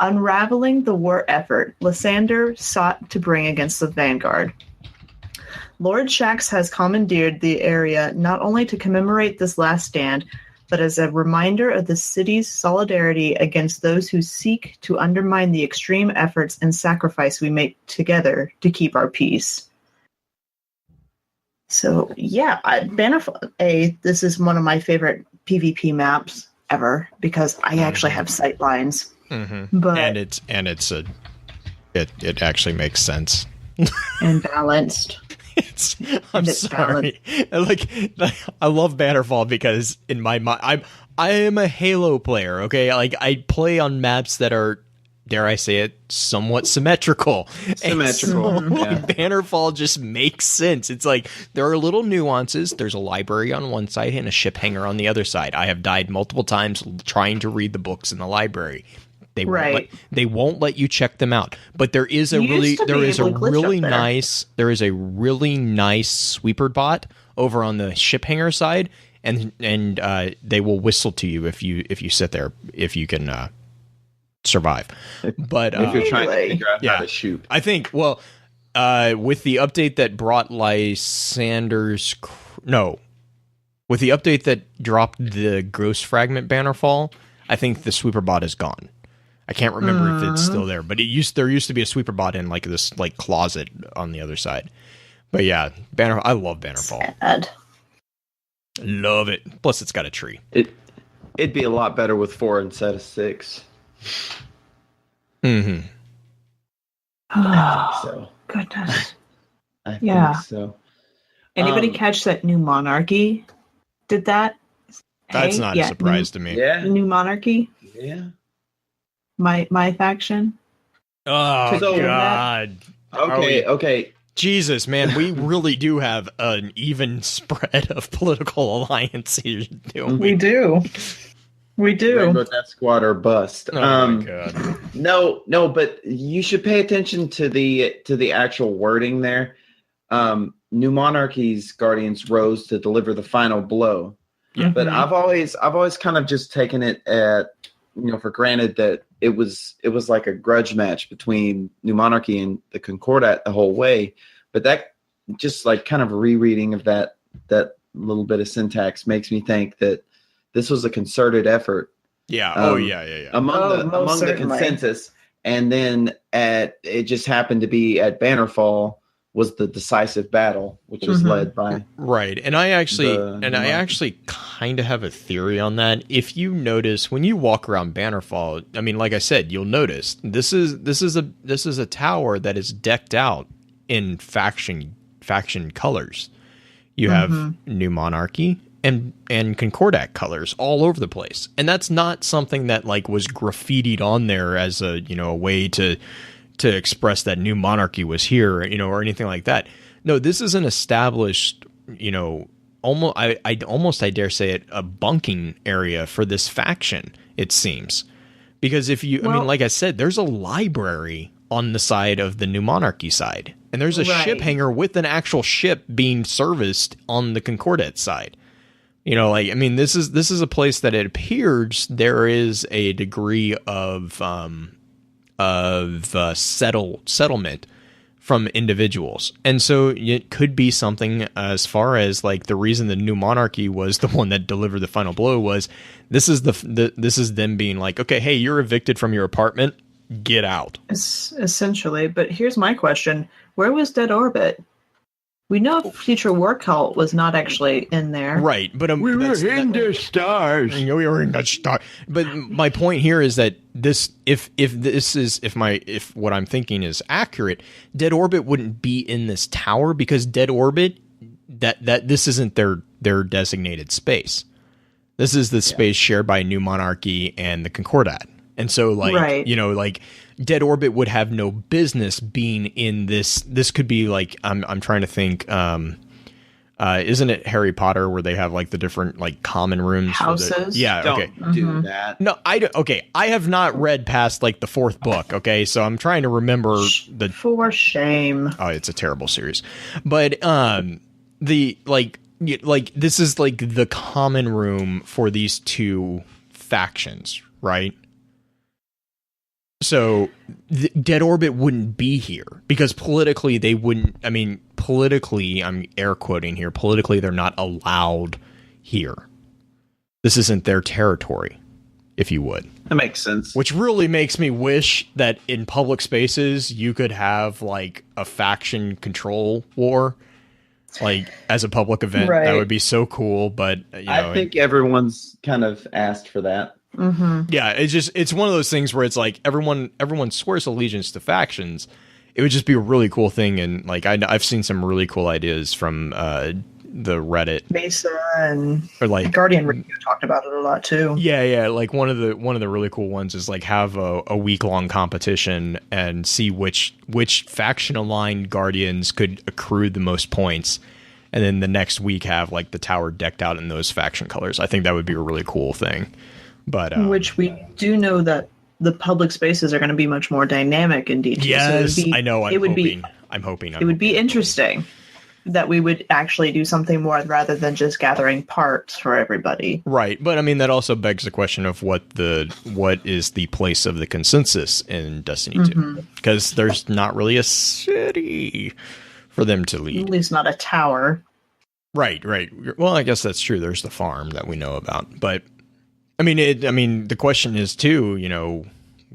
Unraveling the war effort, Lysander sought to bring against the Vanguard. Lord Shaxx has commandeered the area not only to commemorate this last stand, but as a reminder of the city's solidarity against those who seek to undermine the extreme efforts and sacrifice we make together to keep our peace. So, yeah, Bannerfall this is one of my favorite PvP maps ever because I actually have sight lines. Mm-hmm. But it actually makes sense and balanced. I'm sorry. I love Bannerfall because in my mind, I am a Halo player. Okay, like I play on maps that are, dare I say it, somewhat symmetrical. Symmetrical. Yeah. Bannerfall just makes sense. It's like there are little nuances. There's a library on one side and a ship hangar on the other side. I have died multiple times trying to read the books in the library. They won't let you check them out. But there is a really nice sweeper bot over on the ship hangar side, and they will whistle to you if you sit there if you can survive. But if you're trying to figure out how to shoot, I think with the update that brought with the update that dropped the Ghost Fragment Bannerfall, I think the sweeper bot is gone. I can't remember if it's still there, but there used to be a sweeper bot in like this like closet on the other side. But yeah, I love Bannerfall. Sad. Love it. Plus, it's got a tree. It'd be a lot better with 4 instead of 6. Mm-hmm. I think so. Goodness. I think so. Anybody catch that New Monarchy did that? That's not a surprise to me. Yeah. New Monarchy. Yeah. My faction. Oh, God. Okay. Jesus, man, we really do have an even spread of political alliances. We do. Rainbow Death Squad or bust. Oh my God. No, but you should pay attention to the actual wording there. New Monarchy's guardians rose to deliver the final blow. Yeah. But I've always kind of just taken it for granted that it was like a grudge match between New Monarchy and the Concordat the whole way. But that just like kind of rereading of that little bit of syntax makes me think that this was a concerted effort. Yeah. Among the consensus, and then it just happened to be at Bannerfall was the decisive battle, which was led by right. And I actually kind of have a theory on that. If you notice when you walk around Bannerfall, I mean, like I said, you'll notice this is a tower that is decked out in faction colors. You have New Monarchy and Concordat colors all over the place, and that's not something that like was graffitied on there as a way to express that New Monarchy was here, or anything like that. No, this is an established, almost I dare say it, a bunking area for this faction, it seems. Because like I said, there's a library on the side of the New Monarchy side, and there's a ship hangar with an actual ship being serviced on the Concordat side. This is a place that it appears there is a degree of settlement from individuals, and so it could be something as far as like the reason the New Monarchy was the one that delivered the final blow was this is them being like, okay, hey, you're evicted from your apartment, get out. Essentially, but here's my question. Where was Dead Orbit? We know Future War Cult was not actually in there. Right, but We were in the stars. we were in the star. But my point here is that this, if what I'm thinking is accurate, Dead Orbit wouldn't be in this tower because Dead Orbit, that this isn't their designated space. This is the space shared by New Monarchy and the Concordat. And so, like, you know, like Dead Orbit would have no business being in this. This could be like, I'm trying to think. Isn't it Harry Potter where they have like the different like common rooms? Houses? Don't do that. No, I don't. Okay, I have not read past like the 4th book. Okay, so I'm trying to remember the. For shame. Oh, it's a terrible series, but the like this is like the common room for these two factions, right? So Dead Orbit wouldn't be here because politically they wouldn't. I mean, politically, I'm air quoting here. Politically, they're not allowed here. This isn't their territory, if you would. That makes sense. Which really makes me wish that in public spaces you could have like a faction control war, like as a public event. That would be so cool. But you know, I think everyone's kind of asked for that. Mm-hmm. Yeah, it's one of those things where it's like everyone swears allegiance to factions. It would just be a really cool thing, and like I've seen some really cool ideas from the Reddit, Mesa, and or like Guardian Radio talked about it a lot too. Yeah. Like one of the really cool ones is like have a week-long competition and see which faction aligned Guardians could accrue the most points, and then the next week have like the tower decked out in those faction colors. I think that would be a really cool thing. But which we do know that the public spaces are going to be much more dynamic in DT. Yes, so I know. I'm hoping. It would be interesting that we would actually do something more rather than just gathering parts for everybody. Right, but I mean that also begs the question of what is the place of the consensus in Destiny 2? Because there's not really a city for them to lead. At least not a tower. Right. Well, I guess that's true. There's the farm that we know about, but. I mean, the question is too, you know,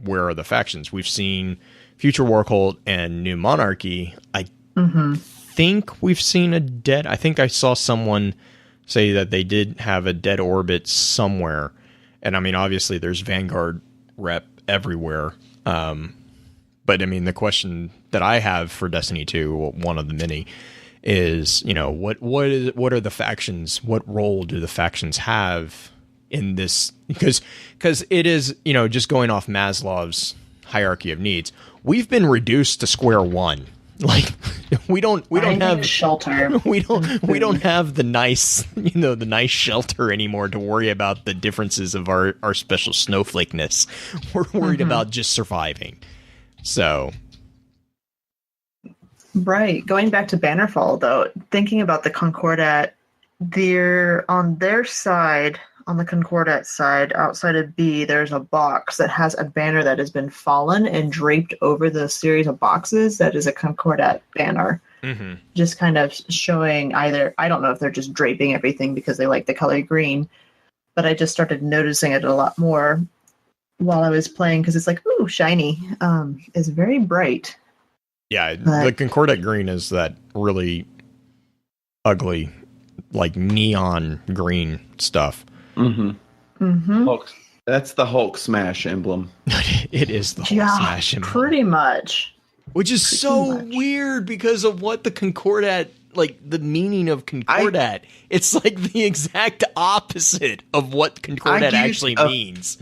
where are the factions? We've seen Future War Cult and New Monarchy. I think we've seen I think I saw someone say that they did have a Dead Orbit somewhere. And I mean, obviously there's Vanguard rep everywhere. But I mean, the question that I have for Destiny 2, well, one of the many, is, you know, what are the factions? What role do the factions have in this? Because it is, you know, just going off Maslow's hierarchy of needs, we've been reduced to square one. Like we don't have shelter. We don't have the nice shelter anymore to worry about the differences of our special snowflakeness. We're worried about just surviving. So right. Going back to Bannerfall though, thinking about the Concordat, they're on their side. On the Concordat side, outside of B, there's a box that has a banner that has been fallen and draped over the series of boxes. That is a Concordat banner. Just kind of showing either, I don't know if they're just draping everything because they like the color green, but I just started noticing it a lot more while I was playing because it's like, ooh, shiny. It's very bright. Yeah, the Concordat green is that really ugly, like neon green stuff. Hulk, that's the Hulk smash emblem. It is the Hulk smash emblem. Pretty much. Which is so weird because of what the Concordat, like the meaning of Concordat. It's like the exact opposite of what Concordat actually means.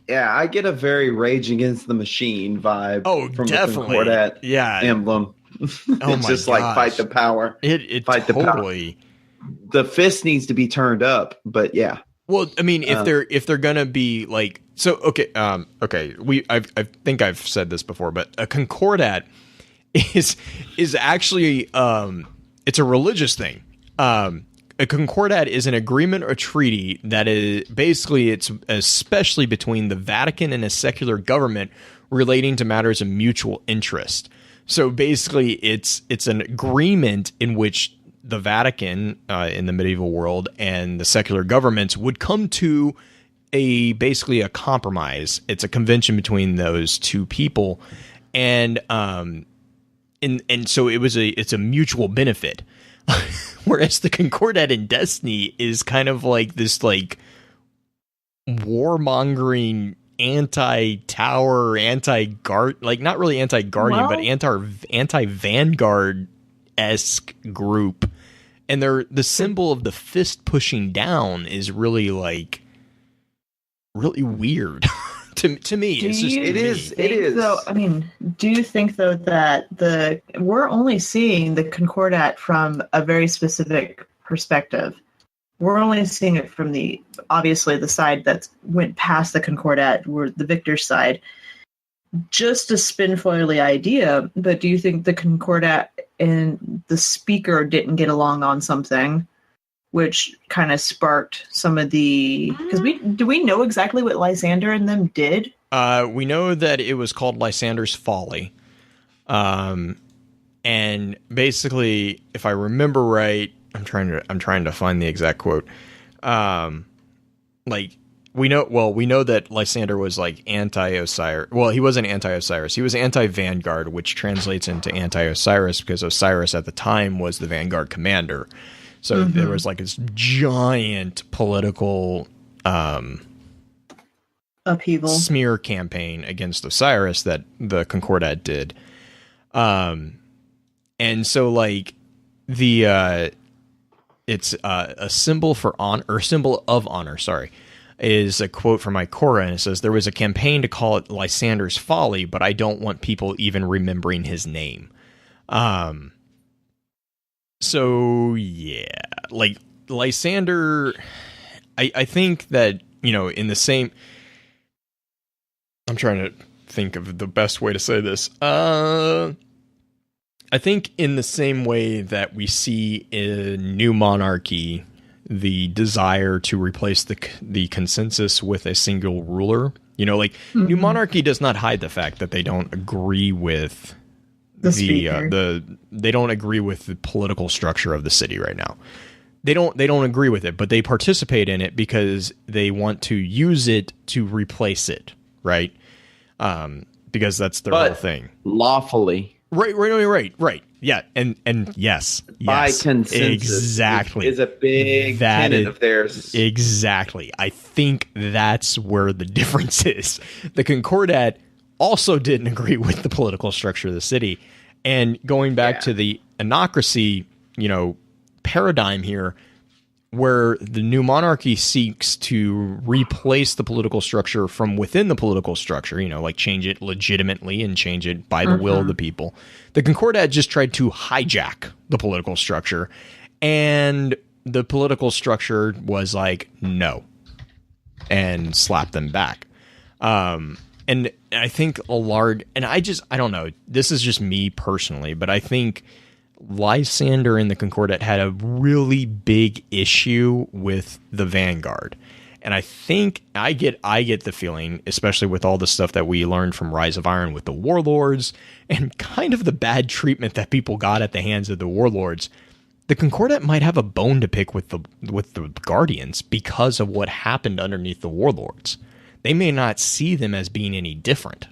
Yeah, I get a very Rage Against the Machine vibe. Oh, from definitely. The Concordat emblem. It's just like fight the power. It fight totally. The fist needs to be turned up, but yeah. Well, I mean, if they're gonna be like, so okay, I think I've said this before, but a Concordat is actually it's a religious thing. A Concordat is an agreement or treaty that is basically, it's especially between the Vatican and a secular government relating to matters of mutual interest. So basically, it's an agreement in which the Vatican in the medieval world and the secular governments would come to basically a compromise. It's a convention between those two people, and so it's a mutual benefit. Whereas the Concordat in Destiny is kind of like this like warmongering anti-tower, anti-guard, like not really anti-guardian, but anti-vanguard-esque group. And the symbol of the fist pushing down is really like really weird to me. It is. Though, I mean, do you think though that we're only seeing the Concordat from a very specific perspective? We're only seeing it from obviously the side that went past the Concordat, were the victor's side. Just a spinfoily idea, but do you think the Concordat and the speaker didn't get along on something, which kind of sparked some of the... Because do we know exactly what Lysander and them did? We know that it was called Lysander's Folly. And basically, if I remember right, I'm trying to find the exact quote. We know that Lysander was like anti-Osiris. Well, he wasn't anti-Osiris. He was anti-Vanguard, which translates into anti-Osiris because Osiris at the time was the Vanguard commander. So there was like this giant political upheaval, smear campaign against Osiris that the Concordat did. And so like it's a symbol for honor, or symbol of honor, sorry, is a quote from Ikora, and it says, "There was a campaign to call it Lysander's Folly, but I don't want people even remembering his name." So yeah, like Lysander, I think that, you know, in the same, I'm trying to think of the best way to say this. I think in the same way that we see in New Monarchy the desire to replace the consensus with a single ruler, you know, like New Monarchy does not hide the fact that they don't agree with they don't agree with the political structure of the city right now. They don't agree with it, but they participate in it because they want to use it to replace it, right? Because that's their whole thing. Lawfully. Right. Yeah, and yes, by consensus, exactly, is a big tenet of theirs. Exactly. I think that's where the difference is. The Concordat also didn't agree with the political structure of the city, and going back to the anocracy, you know, paradigm here, where the New Monarchy seeks to replace the political structure from within the political structure, you know, like change it legitimately and change it by the will of the people. The Concordat just tried to hijack the political structure, and the political structure was like, no, and slapped them back. And I think I don't know, this is just me personally, but I think Lysander and the Concordat had a really big issue with the Vanguard. And I think I get the feeling, especially with all the stuff that we learned from Rise of Iron with the Warlords and kind of the bad treatment that people got at the hands of the Warlords, the Concordat might have a bone to pick with the Guardians because of what happened underneath the Warlords. They may not see them as being any different.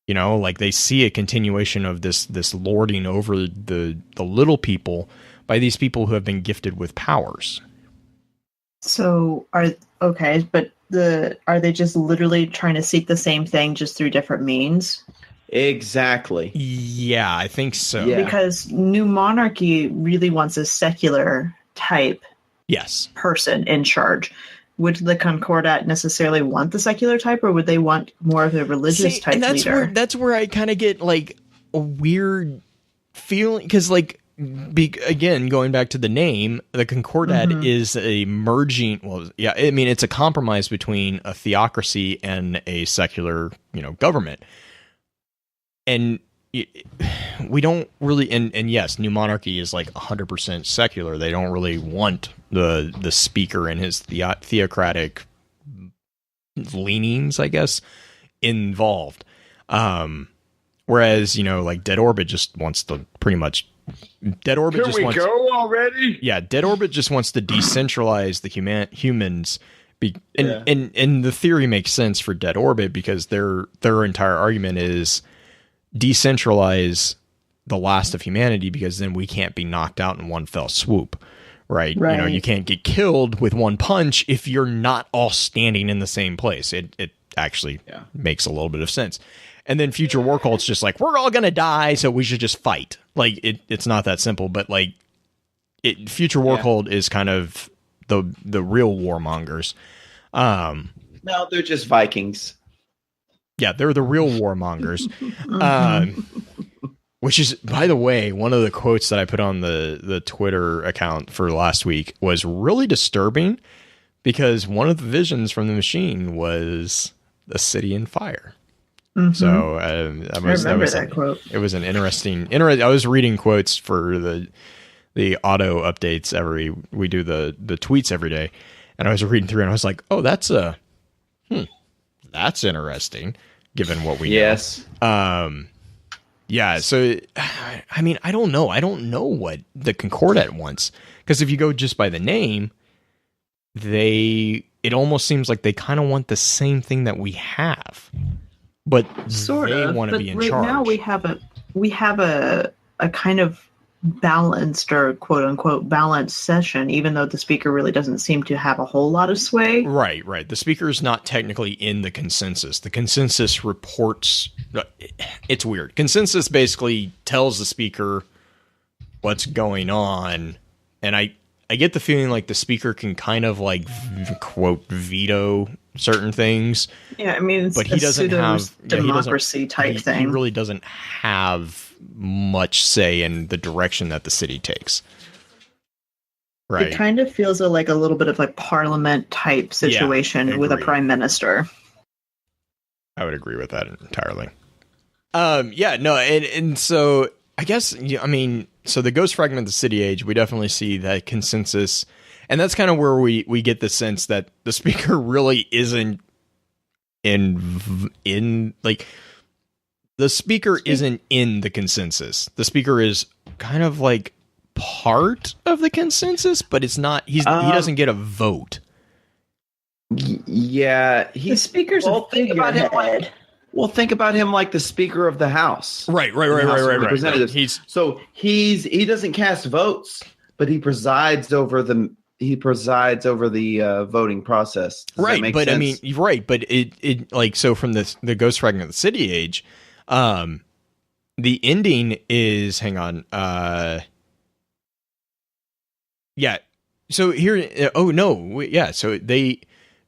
You know, like they see a continuation of this lording over the little people by these people who have been gifted with powers. So are they just literally trying to seek the same thing just through different means? Exactly. Yeah, I think so. Yeah. Because New Monarchy really wants a secular type person in charge. Would the Concordat necessarily want the secular type, or would they want more of a religious type leader? That's where I kind of get like a weird feeling, because like, again, going back to the name, the Concordat is a merging. Well, yeah, I mean, it's a compromise between a theocracy and a secular, you know, government. And we don't really, and yes, New Monarchy is like 100% secular. They don't really want the speaker and his theocratic leanings, I guess, involved. Whereas, you know, like Dead Orbit just wants to pretty much Dead Orbit. Can we go already? Yeah, Dead Orbit just wants to decentralize the humans And the theory makes sense for Dead Orbit because their entire argument is decentralize the last of humanity, because then we can't be knocked out in one fell swoop, right? You know, you can't get killed with one punch if you're not all standing in the same place. It actually makes a little bit of sense. And then Future War Cult's just like, we're all gonna die, so we should just fight. Like it's not that simple, but like Future War Cult is kind of the real warmongers. No, they're just Vikings. Yeah, they're the real warmongers. Which is, by the way, one of the quotes that I put on the Twitter account for last week was really disturbing, because one of the visions from the machine was a city in fire. Mm-hmm. So I remember that quote. It was an interesting. I was reading quotes for the auto updates we do the tweets every day, and I was reading through and I was like, oh, that's interesting given what we know. Yeah, so I mean, I don't know what the Concordat wants, because if you go just by the name, it almost seems like they kind of want the same thing that we have, but they want to be in charge. Right now we have a kind of balanced, or quote unquote balanced session, even though the speaker really doesn't seem to have a whole lot of sway. Right. The speaker is not technically in the consensus. The consensus reports. It's weird. Consensus basically tells the speaker what's going on, and I get the feeling like the speaker can kind of like quote veto certain things. Yeah, I mean, it's but he doesn't have democracy type thing. He really doesn't have much say in the direction that the city takes. Right. It kind of feels like a little bit of like parliament type situation with a prime minister. I would agree with that entirely. And so I guess, I mean, so the Ghost Fragment of the City Age, we definitely see that consensus, and that's kind of where we get the sense that the speaker really isn't in like, the speaker isn't in the consensus. The speaker is kind of like part of the consensus, but it's not. He doesn't get a vote. Yeah, the speaker's a figurehead. Well, think about him like the Speaker of the House. Right. He doesn't cast votes, but he presides over the voting process. Does that make sense? I mean, but it like, so from the Ghost Fragment of the City Age, the ending is, hang on, so here,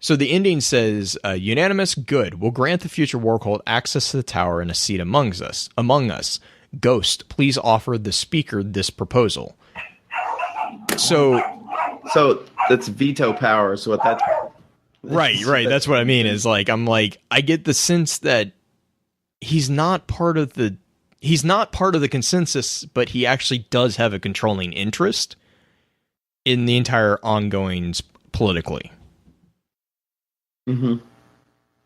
so the ending says, unanimous, good. We'll grant the Future War Cult access to the tower and a seat among us. Ghost, please offer the speaker this proposal. So that's veto power is what that's. Right. That's what I mean, is like, I get the sense that he's not part of the consensus, but he actually does have a controlling interest in the entire ongoings politically. Mm-hmm.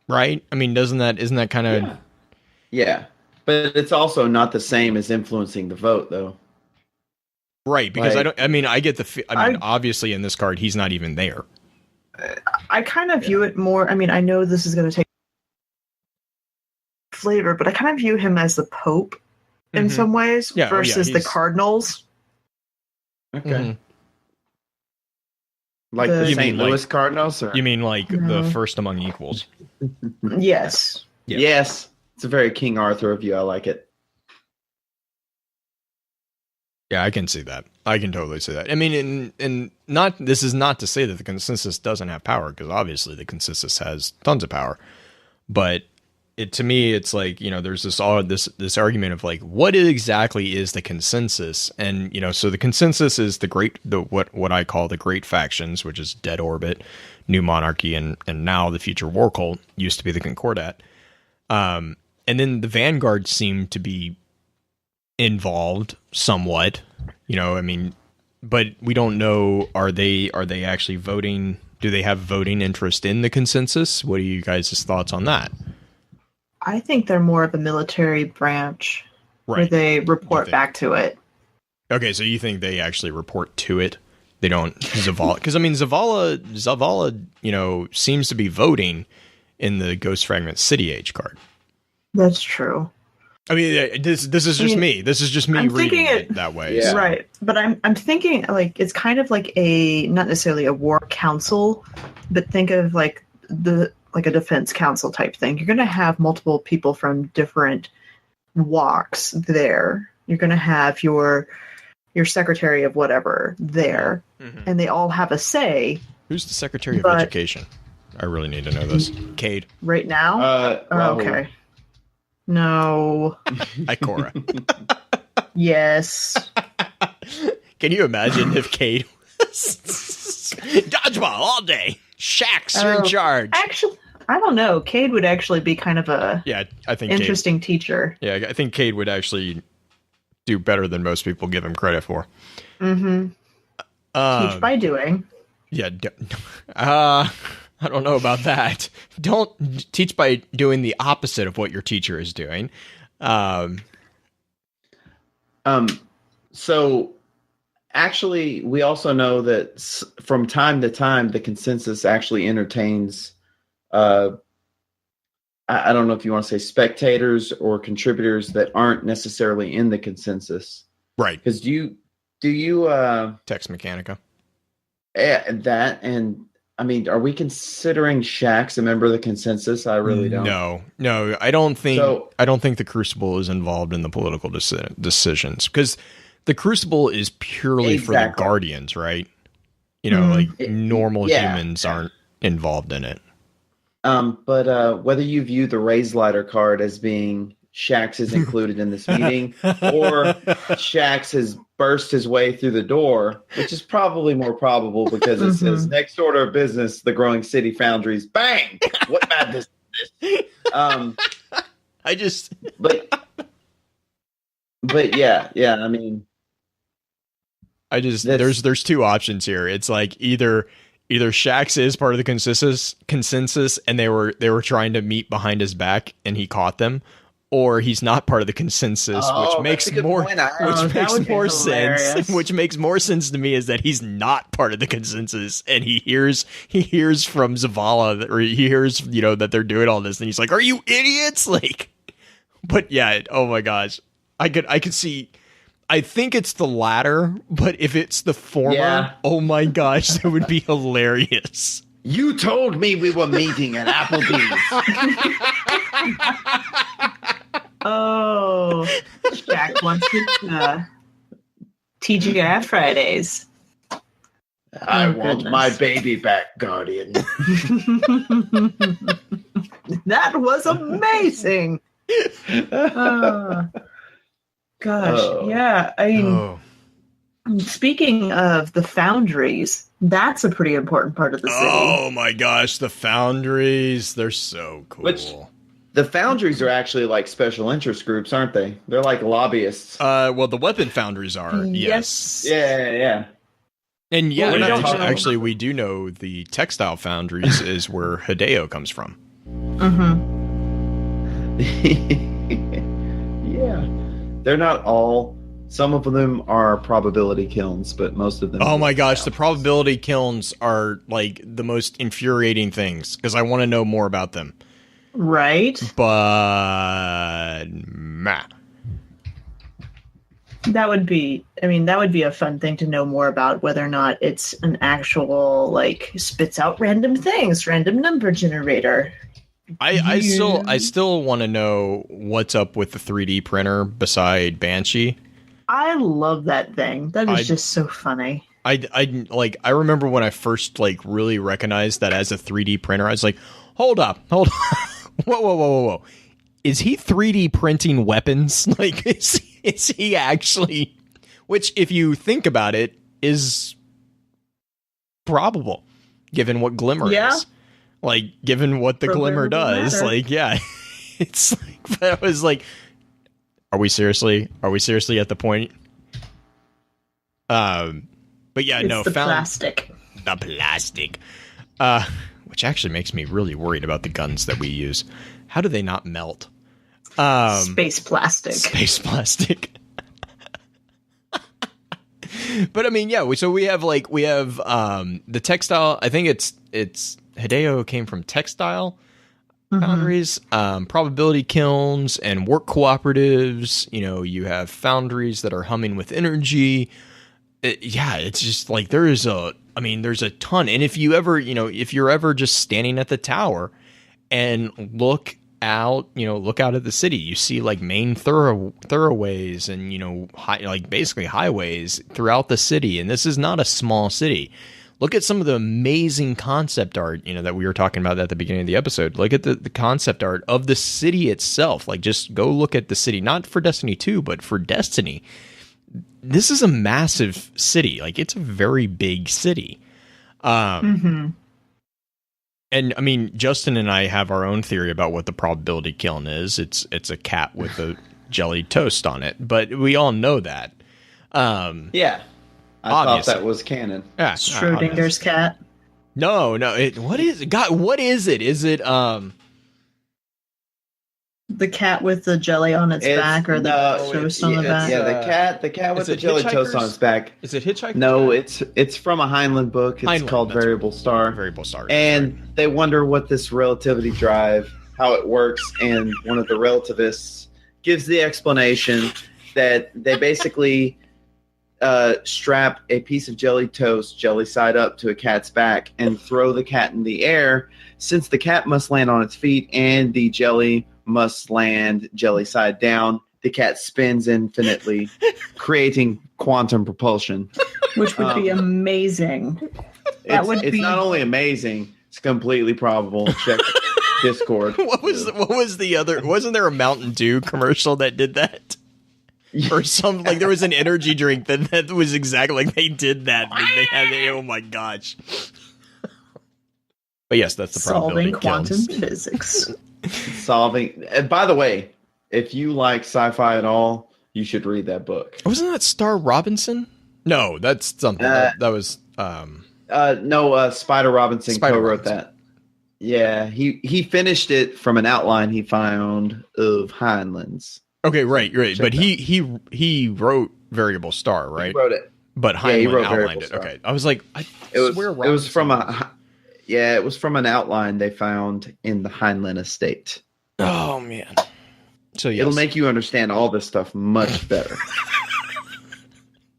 Right? I mean, isn't that kind of... Yeah. But it's also not the same as influencing the vote, though. Right, because I get obviously in this card, he's not even there. I kind of view it more, I mean, I know this is going to take flavor, but I kind of view him as the Pope in some ways versus the Cardinals. Okay. Mm-hmm. Like the St. Louis Cardinals? Or? You mean like the first among equals? Yes. Yeah. Yes. It's a very King Arthur view. I like it. Yeah, I can see that. I can totally see that. I mean, this is not to say that the consensus doesn't have power, because obviously the consensus has tons of power. But to me, it's like, there's this argument of like, what exactly is the consensus? And, so the consensus is what I call the great factions, which is Dead Orbit, New Monarchy, and now the Future War Cult, used to be the Concordat. And then the Vanguard seemed to be involved somewhat, but we don't know, are they actually voting? Do they have voting interest in the consensus? What are you guys' thoughts on that? I think they're more of a military branch where they report back to it. Okay, so you think they actually report to it They don't Zavala, because I mean Zavala, you know, seems to be voting in the Ghost Fragment City Age card. That's true. I mean, this is just me. This is just me I'm reading thinking it that way. Yeah. Right. But I'm thinking like it's kind of like not necessarily a war council, but think of like a defense council type thing. You're going to have multiple people from different walks there. You're going to have your secretary of whatever there, and they all have a say. Who's the Secretary of Education? I really need to know this. Cade. Right now? Okay. No. Ikora. Yes. Can you imagine if Cade was dodgeball all day? Shaq's are in charge. Actually, I don't know. Cade would actually be kind of a I think interesting teacher. Yeah, I think Cade would actually do better than most people give him credit for. Mm-hmm. Teach by doing. Yeah. I don't know about that. Don't teach by doing the opposite of what your teacher is doing. So actually, we also know that from time to time, the consensus actually entertains, I don't know if you want to say spectators or contributors that aren't necessarily in the consensus. Right. Because do you Text Mechanica. That, and I mean, are we considering Shax a member of the consensus? I really don't. No, I don't think. I don't think the Crucible is involved in the political decisions, because the Crucible is purely for the Guardians, right? You know, like normal humans aren't involved in it. But whether you view the Raise Lighter card as being Shax is included in this meeting, or Shax has burst his way through the door, which is probably more probable because it says next order of business, the growing city foundries. Bang! What madness is this? But yeah. I mean, there's two options here. It's like either Shax is part of the consensus and they were trying to meet behind his back and he caught them, or he's not part of the consensus, which makes more sense. Which makes more sense to me is that he's not part of the consensus and he hears from Zavala, or he hears, you know, that they're doing all this and he's like, "Are you idiots?" Like, but yeah, oh my gosh, I could see. I think it's the latter, but if it's the former, oh my gosh, that would be hilarious. You told me we were meeting at Applebee's. Oh, Jack wants to TGI Fridays. I want my baby back, Guardian. That was amazing. Gosh, yeah. I mean, speaking of the foundries, that's a pretty important part of the city. Oh my gosh, the foundries, they're so cool. The foundries are actually like special interest groups, aren't they? They're like lobbyists. Well, the weapon foundries are, yes. Yeah. And actually, we do know the textile foundries is where Hideo comes from. Yeah. They're not all. Some of them are probability kilns, but most of them. Oh my gosh, the probability kilns are like the most infuriating things because I want to know more about them. Right. But that would be a fun thing to know more about, whether or not it's an actual like spits out random things, random number generator. I still want to know what's up with the 3D printer beside Banshee. I love that thing. That is just so funny. I remember when I first like really recognized that as a 3D printer. I was like, hold up. Whoa. Is he 3D printing weapons? Like, is he actually? Which, if you think about it, is probable, given what Glimmer is. Like, given what the Glimmer does. Like, yeah. It's like, but I was like, are we seriously at the point? But yeah, it's the plastic. The plastic. Which actually makes me really worried about the guns that we use. How do they not melt? Space plastic. Space plastic. But I mean, yeah. So we have the textile. I think it's Hideo came from textile foundries, probability kilns, and work cooperatives. You have foundries that are humming with energy. It's just like there's a ton. And if you're ever just standing at the tower and look out at the city, you see like main thoroughways and basically highways throughout the city. And this is not a small city. Look at some of the amazing concept art, that we were talking about at the beginning of the episode. Look at the concept art of the city itself. Like, just go look at the city, not for Destiny 2, but for Destiny. This is a massive city. Like, it's a very big city. And I mean, Justin and I have our own theory about what the probability kiln is. It's a cat with a jelly toast on it, but we all know that. Yeah. I thought that was canon. Yeah, Schrodinger's cat. No. What is it? God, what is it? Is it the cat with the jelly on its back, or the toast on the back? Yeah, the cat with the jelly toast on its back. Is it Hitchhiker's No, Cat? it's from a Heinlein book. It's called Variable Star. Variable Star. And they wonder what this relativity drive, how it works, and one of the relativists gives the explanation that they basically strap a piece of jelly toast, jelly side up, to a cat's back and throw the cat in the air. Since the cat must land on its feet and the jelly must land jelly side down, the cat spins infinitely, creating quantum propulsion. Which would be amazing. It's not only amazing, it's completely probable. Check Discord. What was the other? Wasn't there a Mountain Dew commercial that did that? Or some, like, there was an energy drink that was exactly like they did that. They had oh my gosh. But yes, that's the probability. Solving quantum physics. And by the way, if you like sci-fi at all, you should read that book. Wasn't that Star Robinson? No, that's something that was Spider Robinson co-wrote that. Yeah, he finished it from an outline he found of Heinlein's. Okay, right. But he wrote Variable Star, right? He wrote it. But Heinlein outlined it. Okay. I was like, it was from an outline they found in the Heinlein estate. Oh man. So yes. It'll make you understand all this stuff much better.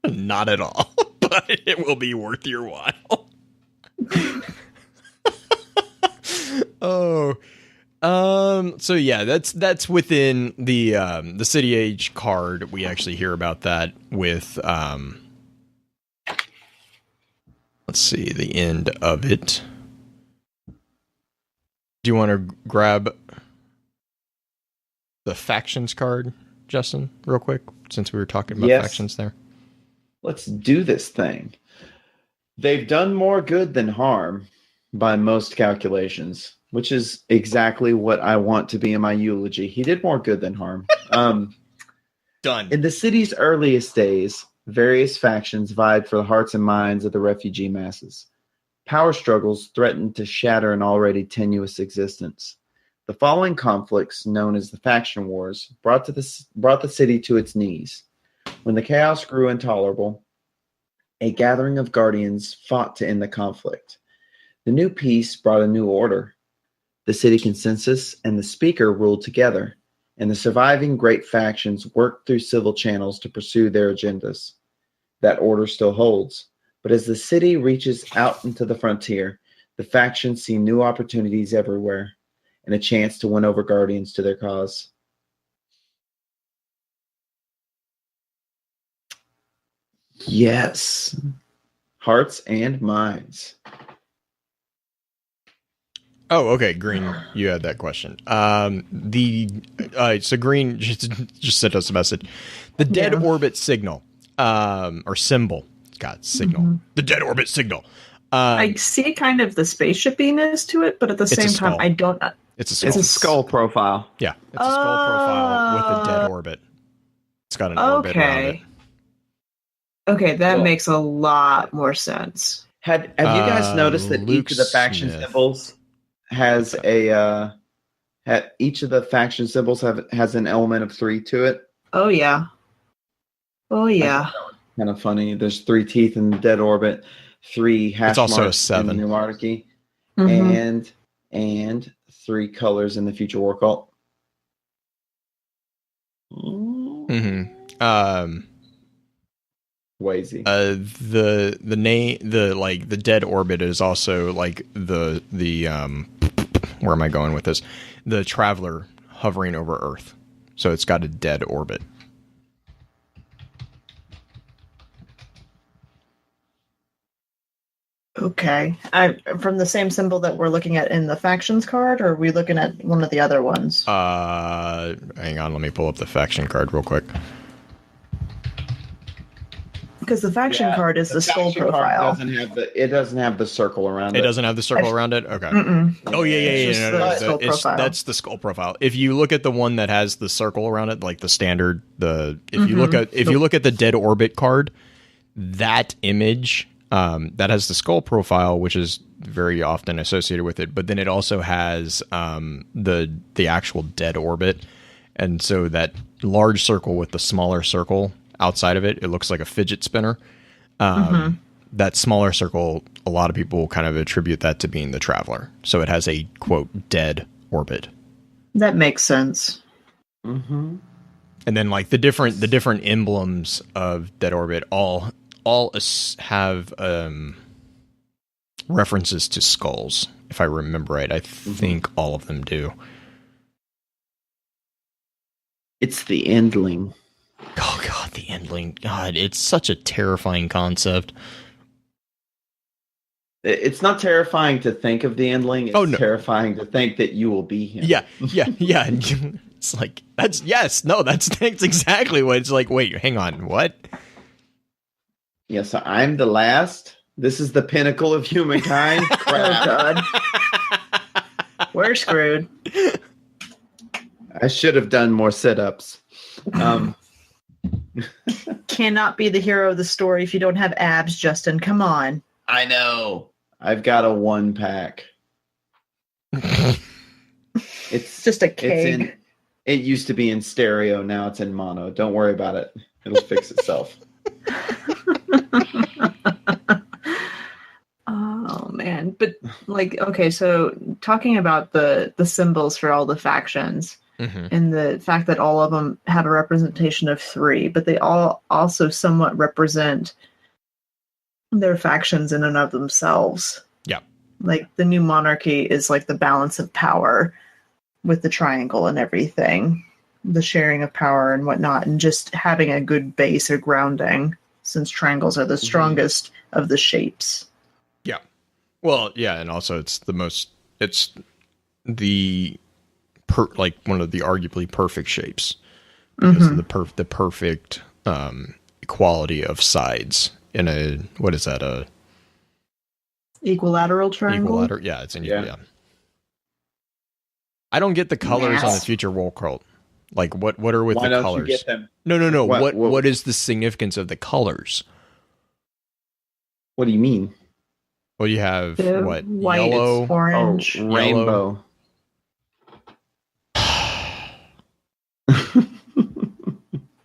Not at all, but it will be worth your while. So yeah, that's within the City Age card. We actually hear about that with let's see, the end of it. Do you want to grab the factions card, Justin, real quick, since we were talking about factions there? Let's do this thing. They've done more good than harm by most calculations, which is exactly what I want to be in my eulogy. He did more good than harm. Done. In the city's earliest days, various factions vied for the hearts and minds of the refugee masses. Power struggles threatened to shatter an already tenuous existence. The following conflicts, known as the faction wars, brought the city to its knees. When the chaos grew intolerable, a gathering of guardians fought to end the conflict. The new peace brought a new order. The city consensus and the speaker ruled together, and the surviving great factions worked through civil channels to pursue their agendas. That order still holds, but as the city reaches out into the frontier, the factions see new opportunities everywhere and a chance to win over guardians to their cause. Yes. Hearts and minds. Oh, okay. Green, you had that question. So Green just sent us a message. The dead orbit signal, or symbol. God, signal. Mm-hmm. The dead orbit signal. I see kind of the spaceshipiness to it, but at the same time, I don't. It's a skull. It's a skull profile. Yeah, it's a skull profile with a dead orbit. It's got an orbit around it. Okay, that makes a lot more sense. Have you guys noticed that each of the faction symbols has each of the faction symbols has an element of 3 to it? Oh yeah. kind of funny. There's 3 teeth in the dead orbit, 3 hash It's also a marks 7. in the new monarchy, Mhm. and 3 colors in the future war cult. Mm. Wazy. The name, the dead orbit is also like the where am I going with this? The traveler hovering over Earth, so it's got a dead orbit. Okay. From the same symbol that we're looking at in the factions card, or are we looking at one of the other ones? Hang on, let me pull up the faction card real quick. Because the faction card is the skull faction card profile. doesn't have the circle around it. It doesn't have the circle around it? Okay. Mm-mm. Oh, yeah. It's just the skull profile. That's the skull profile. If you look at the one that has the circle around it, like the standard, if you look at the dead orbit card, that image that has the skull profile, which is very often associated with it, but then it also has the actual dead orbit, and so that large circle with the smaller circle outside of it looks like a fidget spinner. That smaller circle, a lot of people kind of attribute that to being the traveler, so it has a quote dead orbit. That makes sense. Mm-hmm. And then like the different emblems of dead orbit all have references to skulls, if I remember right. I think all of them do. It's the Endling. Oh god, the Endling. God, it's such a terrifying concept. It's not terrifying to think of the Endling. It's terrifying to think that you will be him. Yeah. It's like that's exactly what it's like. Wait, hang on, what? Yeah, so I'm the last. This is the pinnacle of humankind. Crap. Oh god. We're screwed. I should have done more sit-ups. Cannot be the hero of the story if you don't have abs, Justin. Come on. I know. I've got a 1-pack. It's just a keg. It used to be in stereo. Now it's in mono. Don't worry about it. It'll fix itself. Oh man. But like, okay, so talking about the symbols for all the factions and the fact that all of them have a representation of 3, but they all also somewhat represent their factions in and of themselves. Yeah. Like the new monarchy is like the balance of power with the triangle and everything, the sharing of power and whatnot, and just having a good base or grounding, since triangles are the strongest of the shapes. Yeah. Well, yeah, and also it's the one of the arguably perfect shapes because of the perfect equality of sides in a, what is that, a equilateral triangle? Yeah, it's an yeah. I don't get the colors on the future roll cult. Like what are with Why the don't colors? You get them? No. What is the significance of the colors? What do you mean? Well, you have what? White, yellow, orange, rainbow.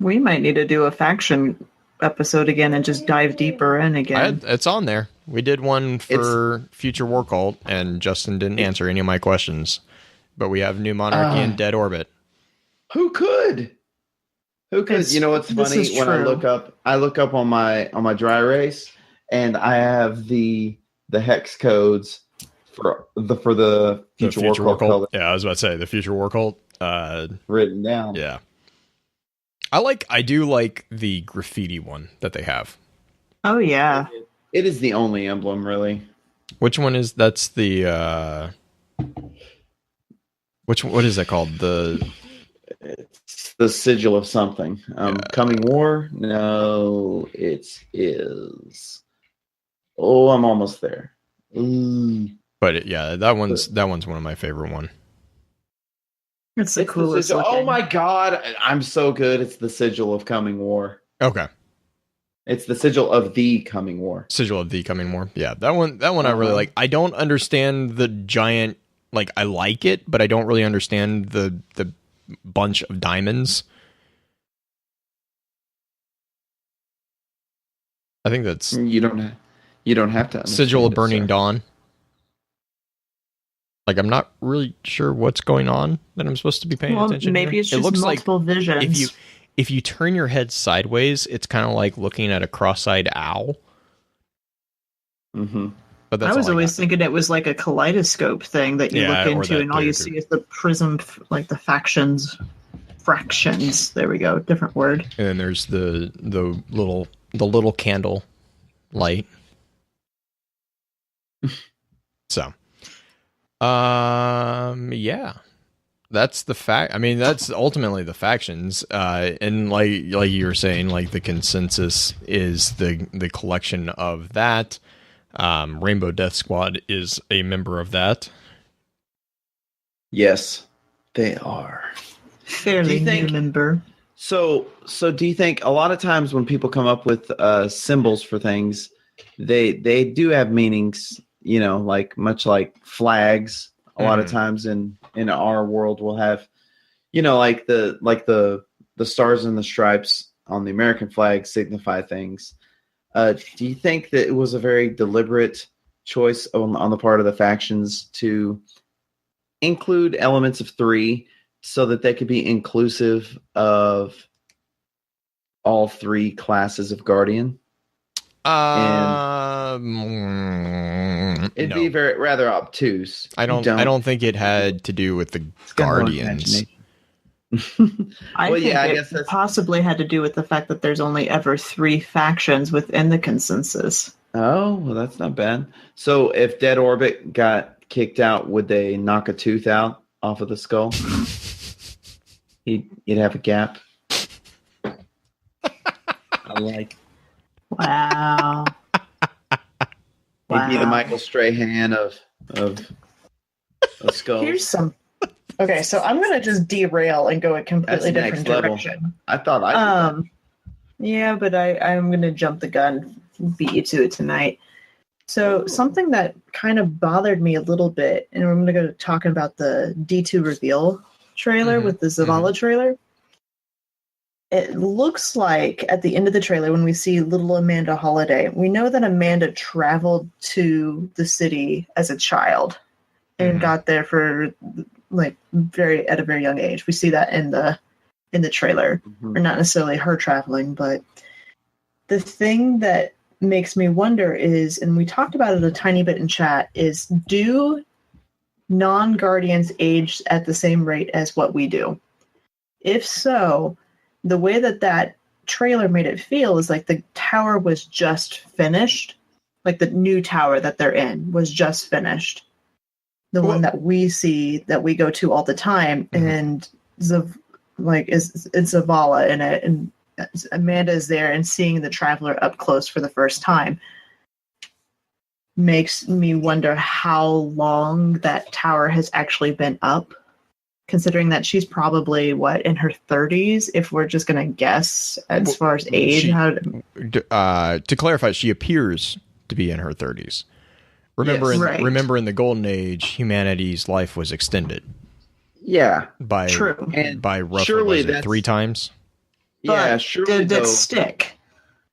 We might need to do a faction episode again and just dive deeper in again. It's on there. We did one for Future War Cult, and Justin didn't answer any of my questions. But we have New Monarchy and Dead Orbit. Who could? You know what's funny? When I look up on my dry erase, and I have the hex codes for the Future War Cult. Yeah, I was about to say the Future War Cult written down. Yeah. I do like the graffiti one that they have. Oh yeah. It is the only emblem, really. Which one is that's the what is that called? It's the sigil of something. Coming War? No, it is. Oh, I'm almost there. But that one's one of my favorite one. It's the coolest looking. Oh my god, I'm so good. It's the sigil of Coming War. Okay. It's the sigil of the Coming War. Sigil of the Coming War. Yeah, that one I really like. I don't understand the giant, I like it, but I don't really understand the bunch of diamonds. I think that's You don't have to. Sigil of understand it, Burning sir. Dawn. Like, I'm not really sure what's going on that I'm supposed to be paying Well, attention maybe here. it's just multiple visions. If you turn your head sideways, it's kind of like looking at a cross-eyed owl. Mm-hmm. But that's I was all always got. thinking it was like a kaleidoscope thing that you Yeah, look or into, that and all you too. see is the prism, like the fractions. There we go, different word. And then there's the little candle light. So, yeah, that's the fact. I mean, that's ultimately the factions. And like you were saying, like the consensus is the collection of that. Rainbow Death Squad is a member of that. Yes, they are. Fairly Do you think- new member. So do you think a lot of times when people come up with symbols for things, they do have meanings, like much like flags. A lot of times in our world we'll have, like the stars and the stripes on the American flag signify things. Do you think that it was a very deliberate choice on the part of the factions to include elements of 3 so that they could be inclusive of all 3 classes of Guardian? It'd be rather obtuse. I don't think it had to do with the Guardians. I Well, think yeah, I it guess that's- possibly had to do with the fact that there's only ever 3 factions within the consensus. Oh, well, that's not bad. So if Dead Orbit got kicked out, would they knock a tooth out off of the skull? You'd have a gap. I like. Wow. He'd be the Wow. Michael Strahan of skulls. Here's some. Okay, so I'm gonna just derail and go a completely That's different next level. direction. I thought I. Yeah, but I'm gonna jump the gun, beat you to it tonight. So something that kind of bothered me a little bit, and I'm gonna go talking about the D2 reveal trailer with the Zavala trailer. It looks like at the end of the trailer, when we see little Amanda Holiday, we know that Amanda traveled to the city as a child and got there for like at a very young age. We see that in the trailer, or not necessarily her traveling, but the thing that makes me wonder is, and we talked about it a tiny bit in chat, is do non-Guardians age at the same rate as what we do? If so, the way that trailer made it feel is like the tower was just finished, like the new tower that they're in was just finished. The one that we see, that we go to all the time, and it's Zavala in it, and Amanda is there, and seeing the Traveler up close for the first time makes me wonder how long that tower has actually been up, considering that she's probably in her 30s, if we're just going to guess as far as age. To clarify, she appears to be in her 30s. Remember, Yes. remember, in the Golden Age, humanity's life was extended. Yeah. By True. And by roughly surely was it that's- 3 times? Yeah, But surely did though. it stick?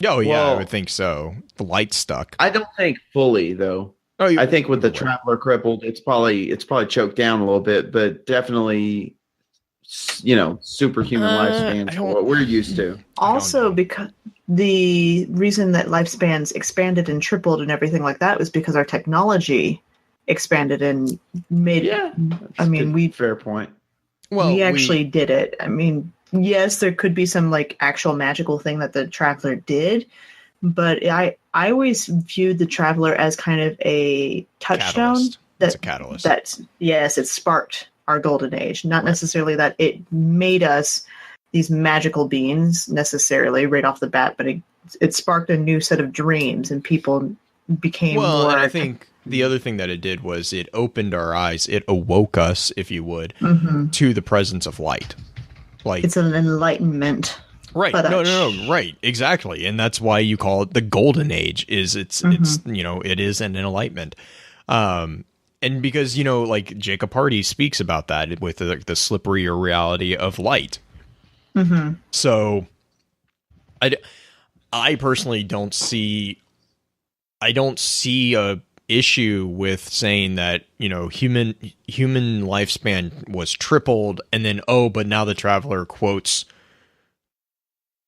Oh yeah, I Well- would think so. The light stuck. I don't think fully though. Oh, I think with the Traveler crippled, it's probably choked down a little bit, but definitely, superhuman lifespans for what we're used to. Also, know. because the reason that lifespans expanded and tripled and everything like that was because our technology expanded and made. Yeah, I mean, fair point. we actually did it. I mean, yes, there could be some like actual magical thing that the Traveler did, but I always viewed the Traveler as kind of a touchstone. Catalyst. It's a catalyst. Yes, it sparked our golden age. Not necessarily that it made us these magical beings necessarily right off the bat, but it sparked a new set of dreams, and people became more. And I think the other thing that it did was it opened our eyes. It awoke us, if you would, to the presence of light. Like, it's an enlightenment. right? But No, right, exactly, and that's why you call it the golden age. It's it is an enlightenment. And because, like Jacob Hardy speaks about that with the slippery reality of light. So I personally don't see a issue with saying that, human lifespan was tripled, and then but now the Traveler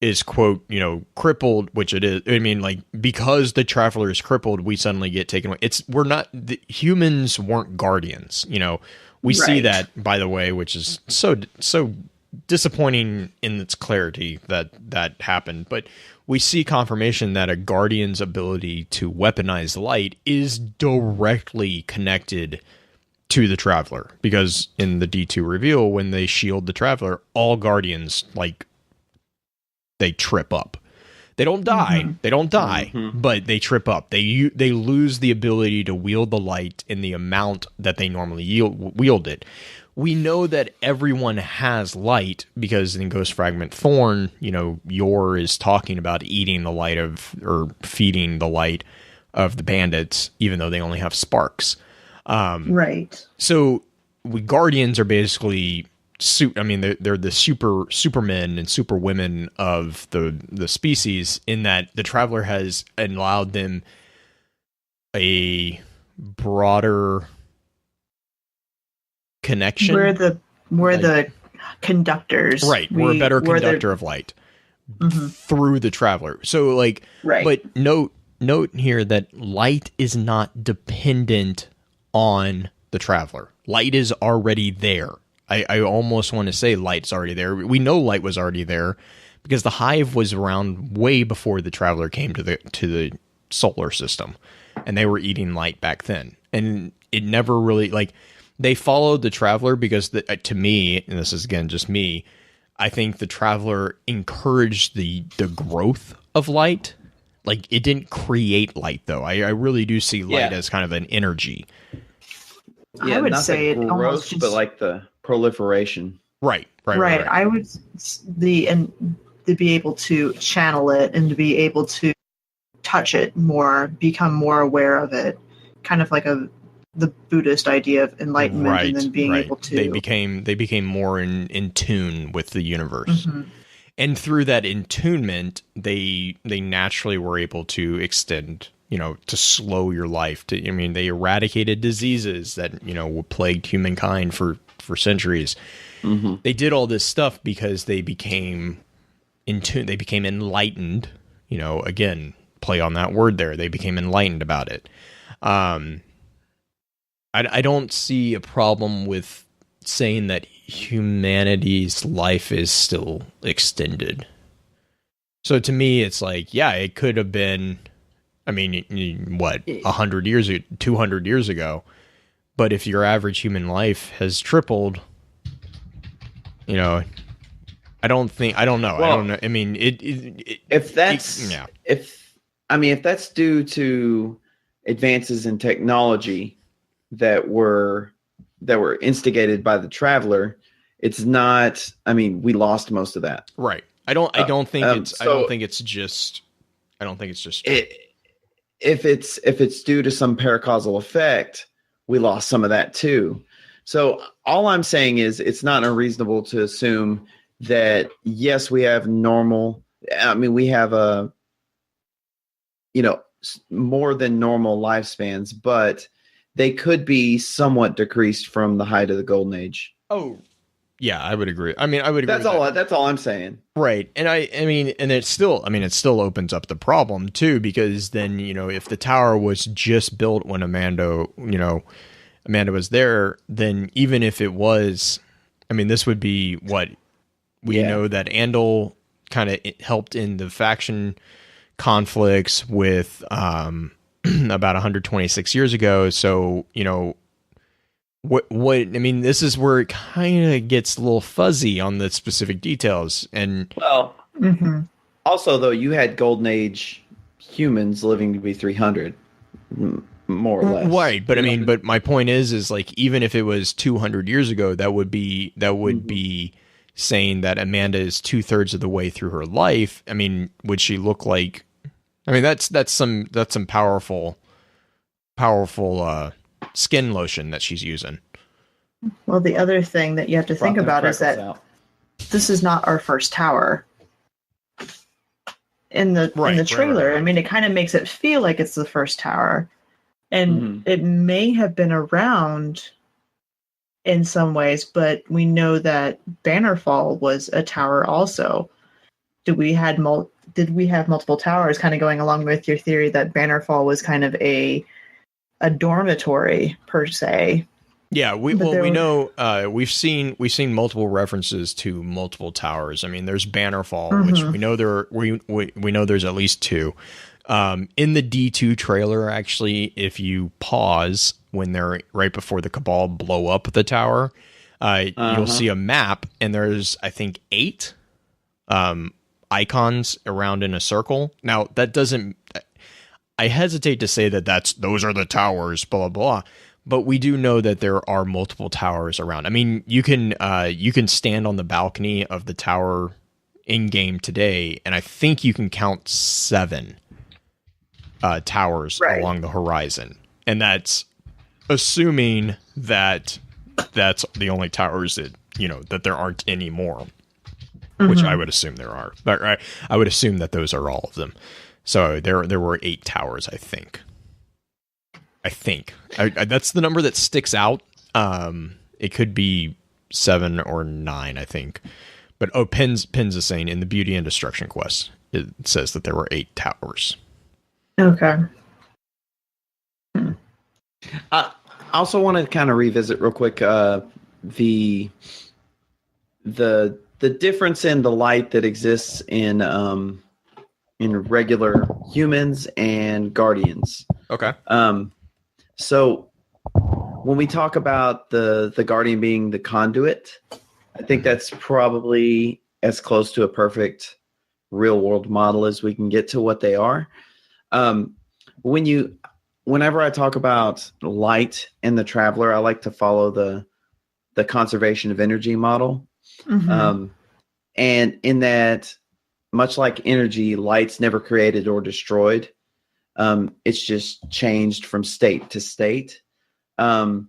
is crippled, which it is. I mean, like, because the Traveler is crippled, we suddenly get taken away. The humans weren't guardians, we see that, by the way, which is so disappointing in its clarity that happened. But we see confirmation that a guardian's ability to weaponize light is directly connected to the Traveler, because in the D2 reveal, when they shield the Traveler, all guardians, like, they trip up. They don't die. They don't die, but they trip up. They lose the ability to wield the light in the amount that they normally wield it. We know that everyone has light because in Ghost Fragment Thorn, Yor is talking about eating the light or feeding the light of the bandits, even though they only have sparks. Right. So Guardians are basically they're the supermen and superwomen of the species, in that the Traveler has allowed them a broader connection. We're the conductors. Right. We're a better conductor of light through the Traveler. So, like, right. But note here that light is not dependent on the Traveler. Light is already there. I almost want to say light's already there. We know light was already there because the Hive was around way before the Traveler came to the solar system, and they were eating light back then. And it never really, like, they followed the Traveler because to me, and this is again just me, I think the Traveler encouraged the growth of light. Like, it didn't create light, though. I really do see light as kind of an energy. Yeah, I would not say the it growth, almost just, but like the proliferation. Right. I would to be able to channel it and to be able to touch it more, become more aware of it, kind of like the Buddhist idea of enlightenment, and then being able to. They became more in tune with the universe, and through that attunement, they naturally were able to extend. To slow your life. They eradicated diseases that, plagued humankind for centuries. They did all this stuff because they became in tune. They became enlightened. Again, play on that word there. They became enlightened about it. I don't see a problem with saying that humanity's life is still extended. So to me, it's like, yeah, it could have been. 100 years, 200 years ago. But if your average human life has tripled, I don't know. Well, I don't know. If that's due to advances in technology that were instigated by the Traveler, it's not. We lost most of that. Right. I don't think it's just. If it's due to some paracausal effect, we lost some of that too. So all I'm saying is it's not unreasonable to assume that, yes, we have we have more than normal lifespans, but they could be somewhat decreased from the height of the Golden Age. Oh, yeah, I would agree. I would agree. That's all I'm saying. Right. And and it still opens up the problem too, because then, if the tower was just built when Amanda was there, then even if it was, this would be what we know that Andal kind of helped in the faction conflicts with about 126 years ago. So, this is where it kind of gets a little fuzzy on the specific details. And also, though, you had Golden Age humans living to be 300, more or less. Right, but but my point is like, even if it was 200 years ago, that would be saying that Amanda is 2/3 of the way through her life. Would she look like? That's some powerful skin lotion that she's using. Well, the other thing that you have to think about is that this is not our first tower. in the trailer. Right. I mean, it kind of makes it feel like it's the first tower, and it may have been around in some ways, but we know that Bannerfall was a tower also. Did we have multiple towers? Kind of going along with your theory that Bannerfall was kind of a dormitory per se. Yeah, we know we've seen multiple references to multiple towers. I mean, there's Bannerfall, which we know we know there's at least two. In the D2 trailer, actually, if you pause when they're right before the Cabal blow up the tower, you'll see a map, and there's, I think, 8 icons around in a circle. Now, that doesn't. I hesitate to say that those are the towers, blah blah blah. But we do know that there are multiple towers around. I mean, you can stand on the balcony of the tower in game today, and I think you can count 7 towers along the horizon, and that's assuming that that's the only towers that that there aren't any more, which I would assume there are. But I would assume that those are all of them. So there were 8 towers, I think. That's the number that sticks out. It could be 7 or 9, I think. But Pins is saying in the Beauty and Destruction quest, it says that there were 8 towers. Okay. I also want to kind of revisit real quick the difference in the light that exists in regular humans and guardians. Okay. So when we talk about the guardian being the conduit, I think that's probably as close to a perfect real world model as we can get to what they are. Whenever I talk about light and the traveler, I like to follow the conservation of energy model. And in that, much like energy, light's never created or destroyed. It's just changed from state to state. And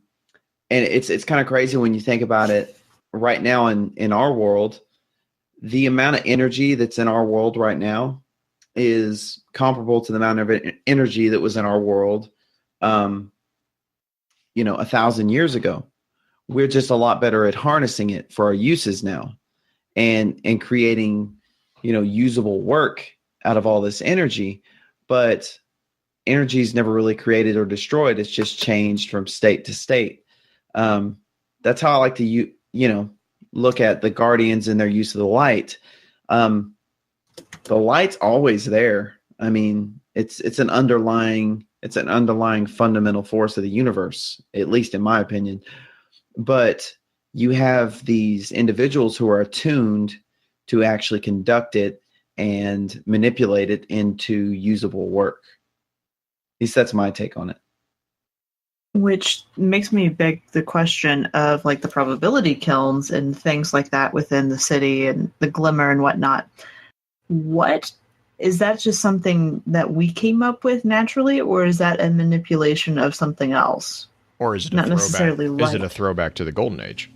it's kind of crazy when you think about it. Right now in our world, the amount of energy that's in our world right now is comparable to the amount of energy that was in our world 1,000 years ago. We're just a lot better at harnessing it for our uses now and creating usable work out of all this energy. But energy is never really created or destroyed. It's just changed from state to state. That's how I like to look at the guardians and their use of the light. The light's always there. I mean, it's an underlying fundamental force of the universe, at least in my opinion. But you have these individuals who are attuned to actually conduct it and manipulate it into usable work. At least that's my take on it. Which makes me beg the question of like the probability kilns and things like that within the city and the glimmer and whatnot. What is that? Just something that we came up with naturally, or is that a manipulation of something else? Or is it not necessarily light? Is it a throwback to the Golden Age?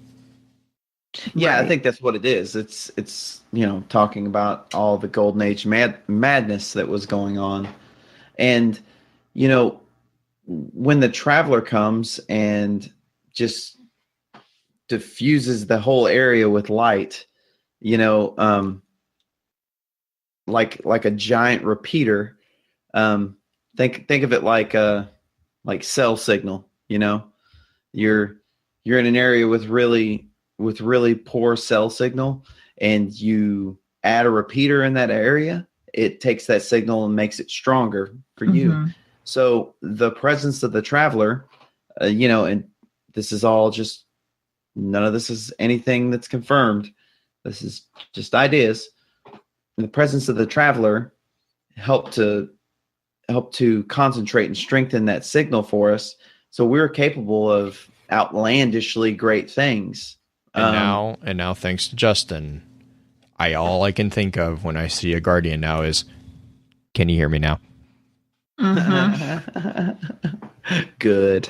Yeah, Right. I think that's what it is. It's talking about all the Golden Age madness that was going on. And when the traveler comes and just diffuses the whole area with light, like a giant repeater, think of it like cell signal. You're in an area with really poor cell signal, and you add a repeater in that area, it takes that signal and makes it stronger for you. So the presence of the traveler, and this is all just, none of this is anything that's confirmed. This is just ideas. And the presence of the traveler helped to concentrate and strengthen that signal for us. So we're capable of outlandishly great things. And now, thanks to Justin, all I can think of when I see a Guardian now is, can you hear me now? Good.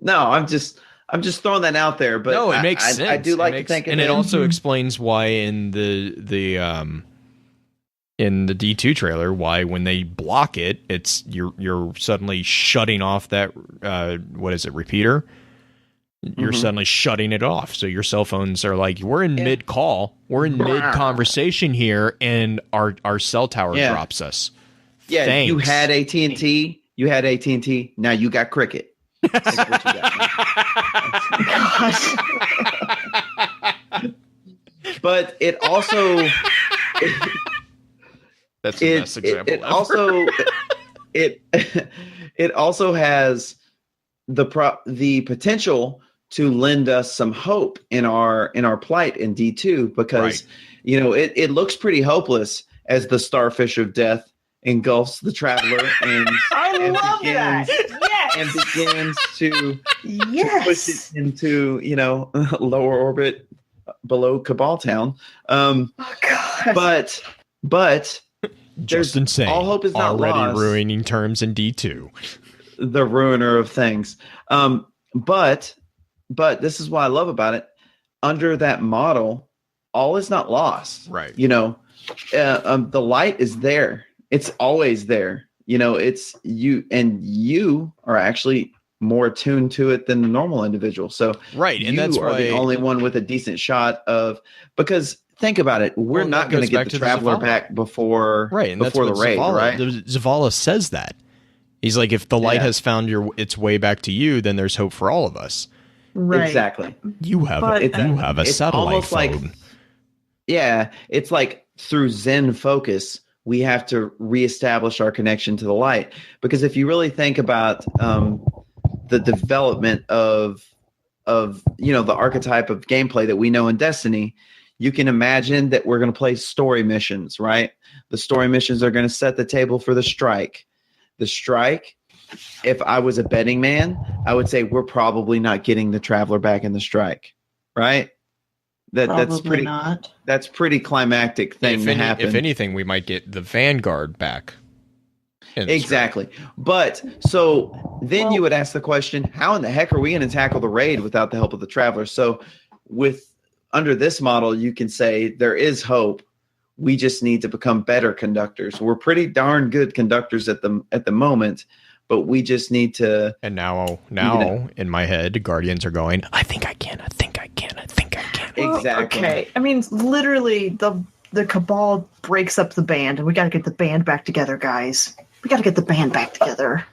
No, I'm just throwing that out there, but no, it makes sense. I do like to think, and it also explains why in the D2 trailer, why when they block it, it's you're suddenly shutting off that what is it, repeater? You're suddenly shutting it off. So your cell phones are like, we're in mid call, we're in mid conversation here, and our cell tower drops us. Yeah, Thanks. you had AT&T. You had AT&T. Now you got Cricket. That's what you got. But it also that's the best example. It also has the potential to lend us some hope in our plight in D2 because it looks pretty hopeless as the starfish of death engulfs the traveler and begins to push it into lower orbit below Cabal Town. But just insane. All hope is not already lost. Ruining terms in D2. The ruiner of things. But this is what I love about it. Under that model, all is not lost. Right. The light is there. It's always there. It's you, and you are actually more attuned to it than the normal individual. So and that's why the only one with a decent shot of, because think about it, we're not going to get the traveler back before before the raid, right? Zavala says that. He's like, if the light has found its way back to you, then there's hope for all of us. Right. Exactly. You have a satellite phone. It's like through Zen focus, we have to reestablish our connection to the light. Because if you really think about the development of the archetype of gameplay that we know in Destiny, you can imagine that we're going to play story missions, right? The story missions are going to set the table for the strike. The strike, if I was a betting man, I would say we're probably not getting the traveler back in the strike, right? That's pretty climactic thing to happen. If anything, we might get the Vanguard back. Exactly. But so then you would ask the question, how in the heck are we going to tackle the raid without the help of the traveler? So under this model, you can say there is hope. We just need to become better conductors. We're pretty darn good conductors at the moment, but we just need to. And now in my head, Guardians are going, I think I can. Exactly. Okay. I mean, literally, the Cabal breaks up the band, and we got to get the band back together, guys. We got to get the band back together.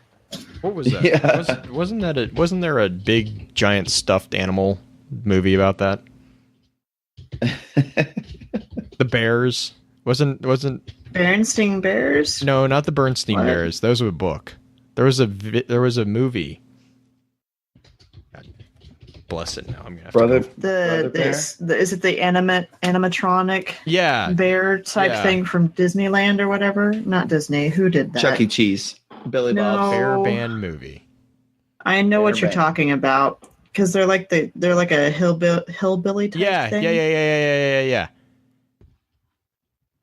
What was that? Yeah. Wasn't there a big giant stuffed animal movie about that? The Bears wasn't Bernstein Bears? No, not the Bernstein Bears. Those were a book. There was a movie. God bless it. Now I'm gonna have is it the animatronic bear type thing from Disneyland or whatever? Not Disney. Who did that? Chuck E. Cheese. Billy Bob's Bear Band movie. I know what you're talking about because they're like a hillbilly type thing. Yeah.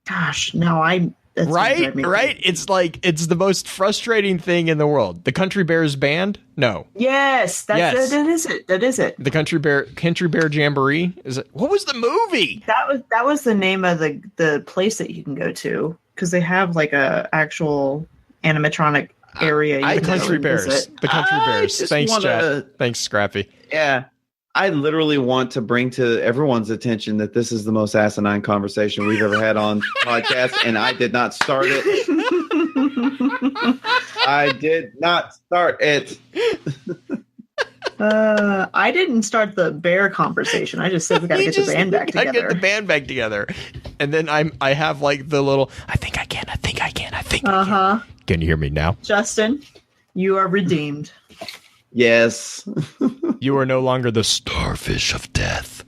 Gosh, no, right. It's like it's the most frustrating thing in the world. The Country Bears Band? No. Yes, that is it. That is it. The Country Bear Jamboree? Is it? What was the movie? That was the name of the place that you can go to because they have like a actual animatronic area. The Country Bears. The Country Bears. Thanks, Chad. Thanks, Scrappy. Yeah. I literally want to bring to everyone's attention that this is the most asinine conversation we've ever had on podcast, and I did not start it. I did not start it. I didn't start the bear conversation. I just said we got to get the band back together. Get the band back together, and then I have like the little. I think I can. Can you hear me now, Justin? You are redeemed. Yes. You are no longer the starfish of death.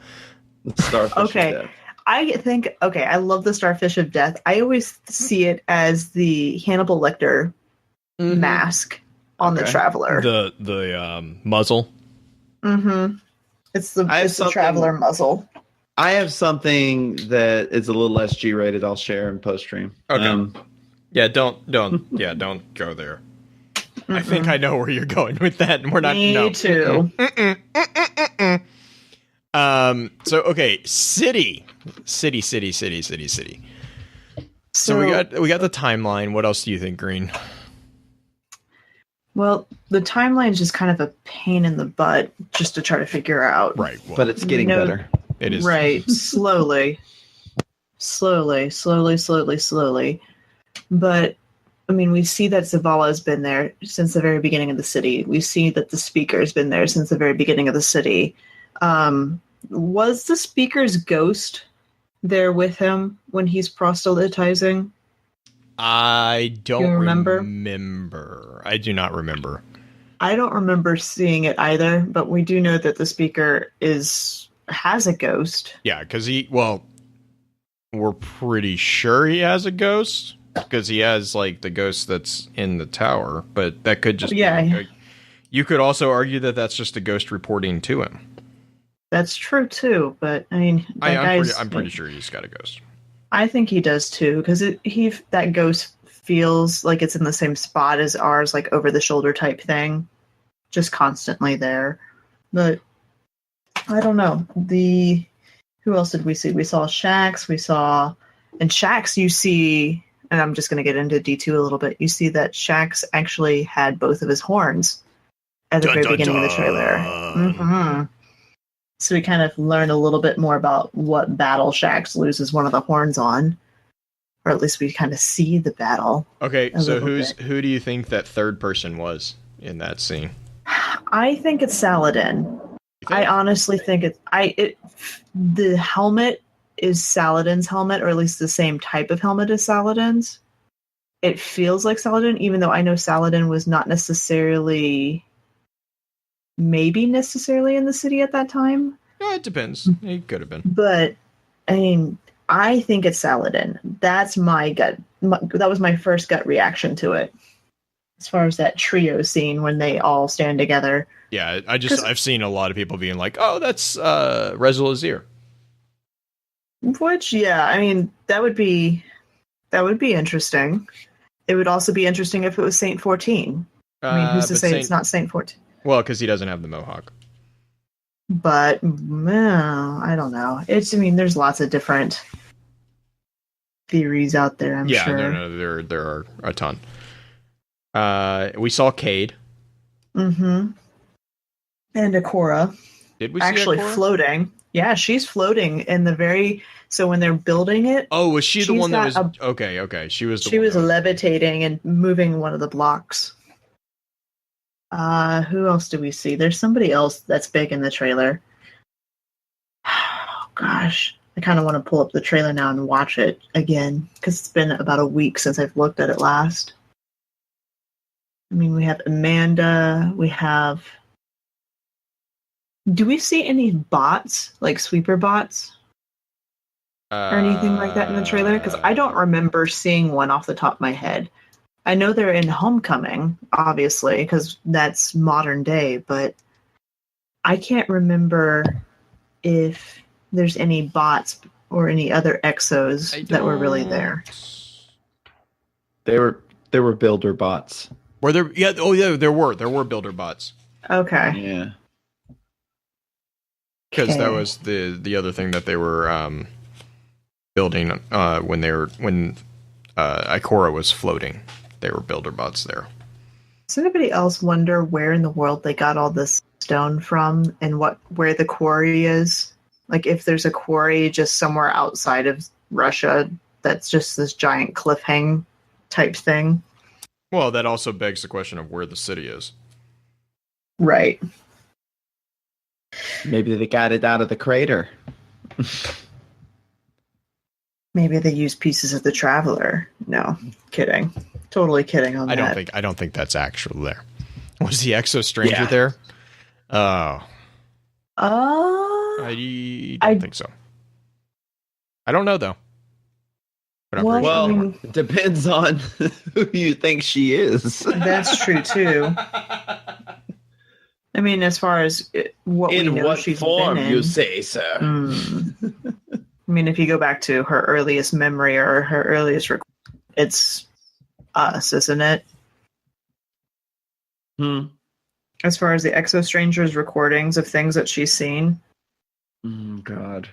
Of death. I love the starfish of death. I always see it as the Hannibal Lecter mask on the traveler. The muzzle. Mm-hmm. It's the traveler muzzle. I have something that is a little less G-rated. I'll share in post stream. Okay. Don't go there. I think I know where you're going with that, and we're not. Me too. So okay, city. So we got the timeline. What else do you think, Green? Well, the timeline's just kind of a pain in the butt just to try to figure out. Right, well, But it's getting better. it is Right, slowly. But I mean, we see that Zavala has been there since the very beginning of the city. We see that the speaker has been there since the very beginning of the city. Was the speaker's ghost there with him when he's proselytizing? I don't You remember? I do not remember. I don't remember seeing it either, but we do know that the speaker has a ghost. Yeah, because we're pretty sure he has a ghost because he has like the ghost that's in the tower, but that could just be, you could also argue that that's just a ghost reporting to him. That's true too, but I mean, I'm pretty sure he's got a ghost. I think he does too, because that ghost feels like it's in the same spot as ours, like over the shoulder type thing, just constantly there. But I don't know. Who else did we see? We saw Shax. And Shax, you see, and I'm just going to get into D2 a little bit. You see that Shax actually had both of his horns at the very beginning of the trailer. Mm-hmm. So we kind of learn a little bit more about what battle Shax loses one of the horns on, or at least we kind of see the battle. Okay, so who do you think that third person was in that scene? I think it's Saladin. I honestly think the helmet is Saladin's helmet, or at least the same type of helmet as Saladin's. It feels like Saladin, even though I know Saladin was not necessarily in the city at that time. Yeah, it depends. He could have been. But, I mean, I think it's Saladin. That's my gut. That was my first gut reaction to it. As far as that trio scene when they all stand together. Yeah, I've seen a lot of people being like, oh, that's Rez Lazir. Which, yeah, I mean, that would be interesting. It would also be interesting if it was Saint 14. I mean, who's to say it's not Saint 14? Well, because he doesn't have the mohawk. But, I don't know. There's lots of different theories out there, I'm sure. Yeah, no, there are a ton. We saw Cade. Mm-hmm. And Akora. Did we see actually Akora? Floating? Yeah, she's floating in the very... So when they're building it... Oh, was she the one that was... Okay. She was levitating and moving one of the blocks. Who else do we see? There's somebody else that's big in the trailer. Oh, gosh. I kind of want to pull up the trailer now and watch it again, because it's been about a week since I've looked at it last. I mean, we have Amanda. We have... Do we see any bots, like sweeper bots? Or anything like that in the trailer? Because I don't remember seeing one off the top of my head. I know they're in Homecoming, obviously, because that's modern day, but I can't remember if there's any bots or any other exos that were really there. There were builder bots. Were there? Yeah. Oh, yeah. There were builder bots. Okay. Yeah. Because that was the other thing that they were building when Ikora was floating. They were builder bots there. Does anybody else wonder where in the world they got all this stone from and where the quarry is? Like if there's a quarry just somewhere outside of Russia that's just this giant cliffhang type thing. Well, that also begs the question of where the city is. Right. Maybe they got it out of the crater. Maybe they use pieces of the Traveler. No, kidding. Totally kidding on that. I don't think that's actually there. Was the Exo Stranger there? Oh. I don't think so. I don't know though. But it depends on who you think she is. That's true too. I mean, as far as what we know, in what she's form been in, you say, sir? I mean, if you go back to her earliest memory or her earliest it's us, isn't it? As far as the Exo Strangers recordings of things that she's seen. God.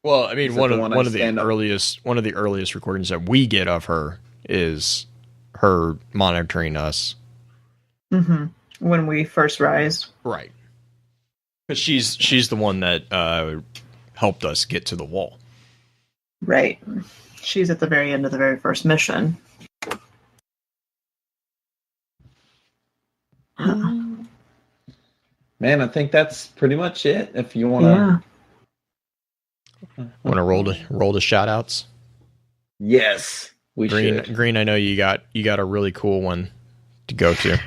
Well, I mean, one of the stand up? earliest recordings that we get of her is her monitoring us. Mm-hmm. When we first rise. Right. Because she's the one that helped us get to the wall. Right. She's at the very end of the very first mission. Man, I think that's pretty much it. If you want to, Want to roll the shout outs? yes, we should. Green, I know you got a really cool one to go to.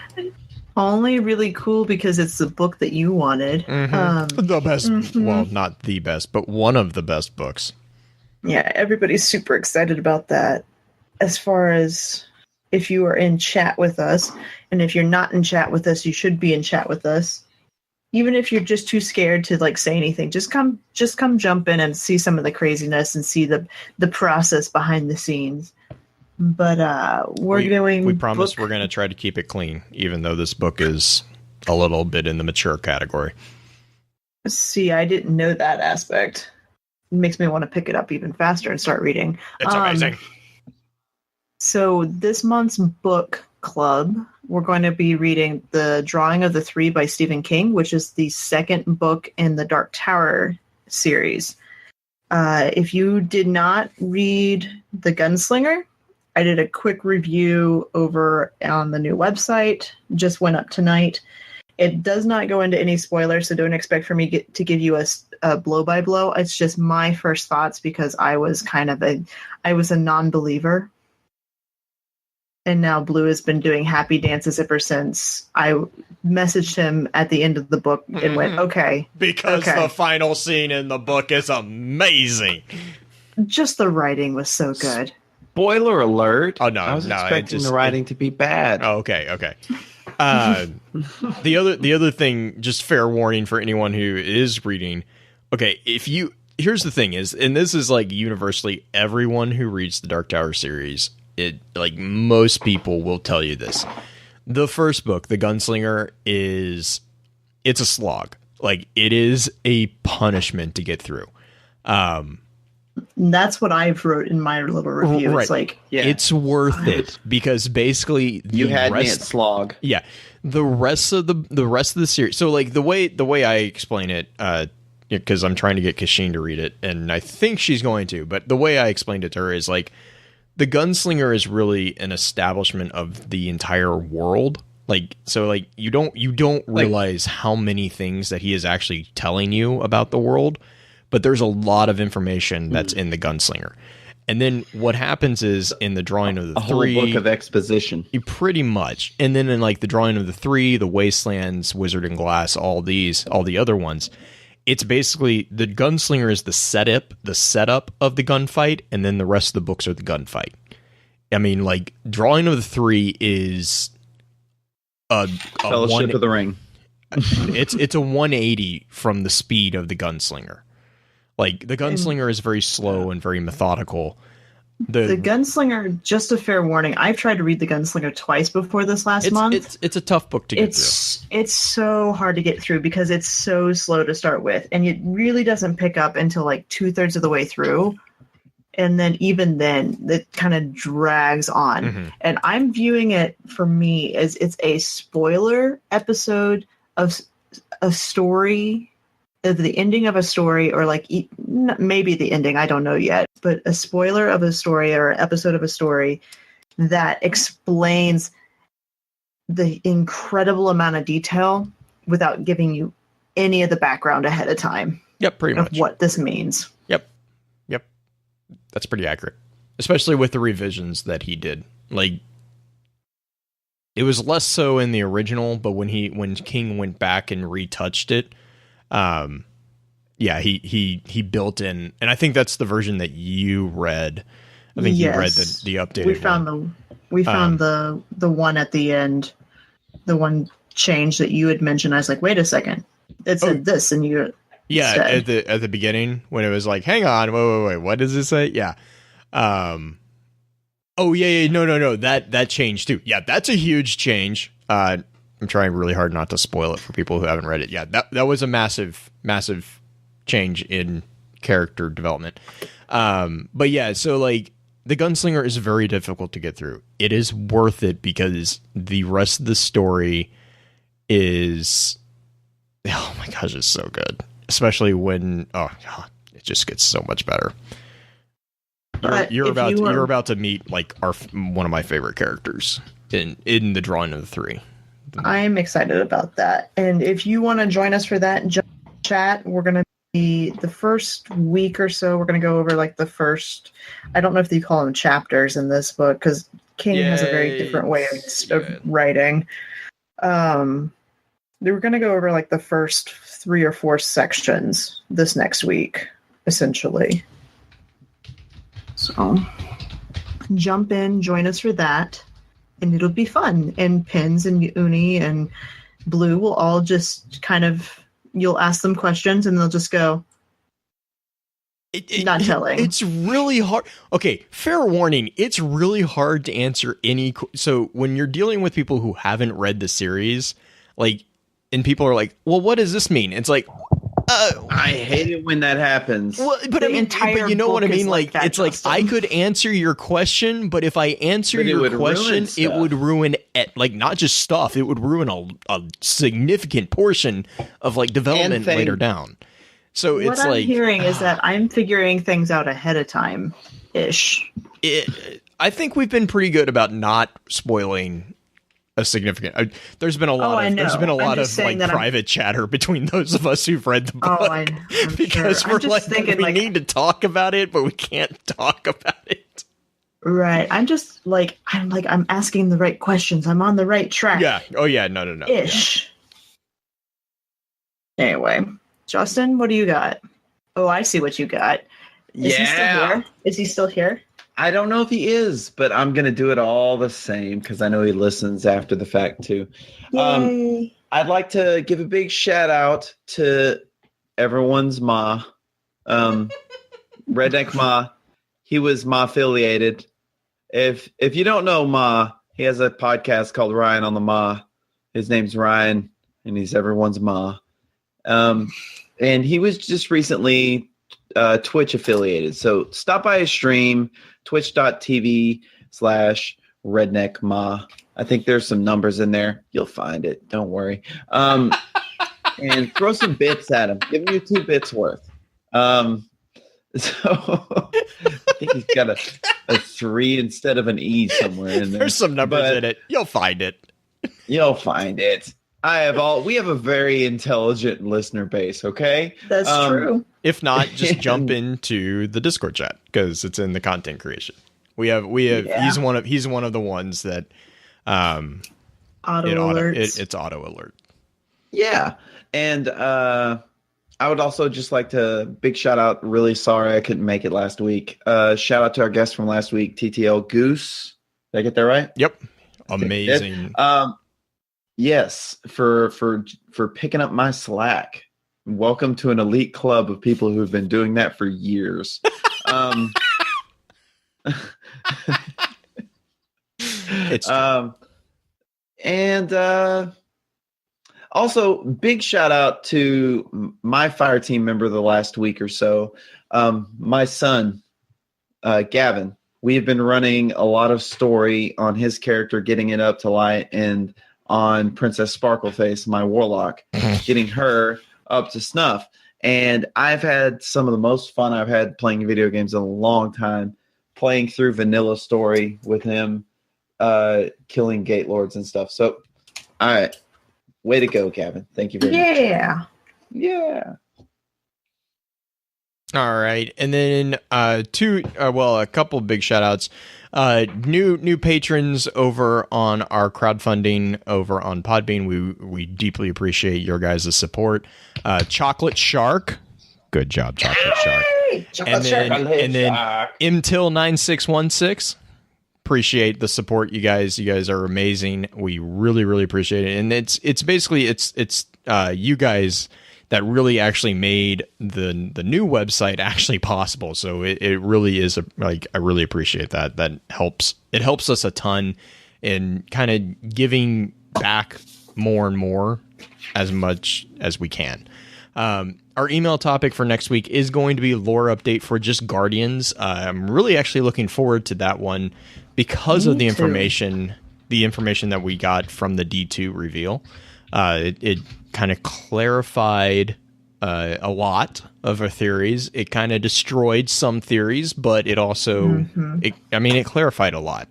Only really cool because it's the book that you wanted. The best, well, not the best, but one of the best books. Yeah, everybody's super excited about that. As far as if you are in chat with us, and if you're not in chat with us, you should be in chat with us. Even if you're just too scared to like say anything, just come jump in and see some of the craziness and see the process behind the scenes. But we promise we're going to try to keep it clean, even though this book is a little bit in the mature category. See, I didn't know that aspect. It makes me want to pick it up even faster and start reading. It's amazing. So this month's book club, we're going to be reading The Drawing of the Three by Stephen King, which is the second book in the Dark Tower series. If you did not read The Gunslinger, I did a quick review over on the new website, just went up tonight. It does not go into any spoilers, so don't expect for me to give you a blow-by-blow. It's just my first thoughts because I was a non-believer. And now Blue has been doing happy dances ever since I messaged him at the end of the book and went, okay. Because the final scene in the book is amazing. Just the writing was so good. Spoiler alert. Oh, no. I was expecting the writing to be bad. Oh, okay. The other thing, just fair warning for anyone who is reading. Okay, here's the thing is, and this is like universally everyone who reads the Dark Tower series, it like most people will tell you this. The first book, The Gunslinger, it's a slog. Like it is a punishment to get through. That's what I've wrote in my little review. Right. It's like, it's worth it because basically you had me at slog. Yeah, the rest of the series. So like the way I explain it, because I'm trying to get Kashin to read it, and I think she's going to. But the way I explained it to her is like the Gunslinger is really an establishment of the entire world. Like so, like you don't realize how many things that he is actually telling you about the world. But there's a lot of information that's in the Gunslinger. And then what happens is in the Drawing of the Three... whole book of exposition. Pretty much. And then in like the Drawing of the Three, the Wastelands, Wizard and Glass, all the other ones, it's basically the Gunslinger is the setup of the gunfight, and then the rest of the books are the gunfight. I mean, like, Drawing of the Three is a Fellowship of the Ring. It's a 180 from the speed of the Gunslinger. Like, the Gunslinger is very slow and very methodical. The Gunslinger, just a fair warning, I've tried to read The Gunslinger twice before this last month. It's a tough book to get through. It's so hard to get through because it's so slow to start with. And it really doesn't pick up until like 2/3 of the way through. And then even then, it kind of drags on. Mm-hmm. And I'm viewing it, for me, as it's a spoiler episode of a story, the ending of a story, or like maybe the ending, I don't know yet, but a spoiler of a story or an episode of a story that explains the incredible amount of detail without giving you any of the background ahead of time. Yep, pretty much. Of what this means. Yep. That's pretty accurate. Especially with the revisions that he did. Like, it was less so in the original, but when King went back and retouched it, he built in, and I think that's the version that you read. I think you read the updated We found the one at the end, the one change that you had mentioned. I was like, wait a secend. It said this, and you said. At the beginning when it was like, hang on, wait, what does it say? Yeah. No, that changed too. Yeah, that's a huge change. I'm trying really hard not to spoil it for people who haven't read it. Yeah, that was a massive change in character development. But yeah, so like the Gunslinger is very difficult to get through. It is worth it because the rest of the story is, oh my gosh, it's so good. Especially when, oh god, it just gets so much better. You're about to meet like one of my favorite characters in the drawing of the 3. I'm excited about that. And if you want to join us for that chat, we're going to be the first week or so. We're going to go over like the first, I don't know if you call them chapters in this book, because King has a very different way of writing. We're going to go over like the first 3 or 4 sections this next week, essentially. So jump in, join us for that, and it'll be fun. And Pins and Uni and Blue will all just kind of, you'll ask them questions and they'll just go, not telling. It's really hard. Okay, fair warning. It's really hard to answer any. So when you're dealing with people who haven't read the series, like, and people are like, well, what does this mean? It's like, I hate it when that happens. Well, but you know what I mean? Like that, it's Justin. Like I could answer your question, but if I answer your question, it would ruin like not just stuff. It would ruin a significant portion of like development later down. So what it's I'm like hearing is that I'm figuring things out ahead of time ish. I think we've been pretty good about not spoiling a significant. There's been a lot of like private chatter between those of us who've read the book. I'm because sure. we're like we need to talk about it, but we can't talk about it. Right. I'm asking the right questions. I'm on the right track. Yeah. Oh yeah. No. Ish. Yeah. Anyway, Justin, what do you got? Oh, I see what you got. Is he still here? Is he still here? I don't know if he is, but I'm going to do it all the same because I know he listens after the fact too. I'd like to give a big shout out to everyone's Ma. Redneck Ma. He was Ma affiliated. If you don't know Ma, he has a podcast called Ryan on the Ma. His name's Ryan, and he's everyone's Ma. And he was just recently Twitch affiliated. So stop by his stream, twitch.tv/redneckma. I think there's some numbers in there. You'll find it. Don't worry. And throw some bits at him. Give him your 2 bits worth. So I think he's got a 3 instead of an E somewhere in there. There's some numbers in it. You'll find it. You'll find it. We have a very intelligent listener base, okay? That's true. If not, just jump into the Discord chat because it's in the content creation. We have he's one of the ones that auto alerts. It's auto alert. Yeah. And I would also just like to big shout out, really sorry I couldn't make it last week. Shout out to our guest from last week, TTL Goose. Did I get that right? Yep. Amazing. Yes, for picking up my slack. Welcome to an elite club of people who've been doing that for years. It's also big shout out to my fire team member the last week or so, my son, Gavin. We have been running a lot of story on his character, getting it up to light, and on Princess Sparkleface, my warlock, getting her up to snuff. And I've had some of the most fun I've had playing video games in a long time, playing through vanilla story with him, killing gate lords and stuff. So, all right. Way to go, Gavin. Thank you very much. Yeah. All right. And then a couple big shout outs. New patrons over on our crowdfunding over on Podbean. We deeply appreciate your guys' support. Chocolate Shark. Good job, Chocolate Shark. And then Mtil9616. Appreciate the support, you guys. You guys are amazing. We really, really appreciate it. And it's basically you guys that really actually made the new website actually possible. So it really is I really appreciate that. That helps. It helps us a ton in kind of giving back more and more as much as we can. Our email topic for next week is going to be lore update for just Guardians. I'm really actually looking forward to that one because of the information that we got from the D2 reveal. It kind of clarified a lot of our theories. It kind of destroyed some theories, but it also, it clarified a lot.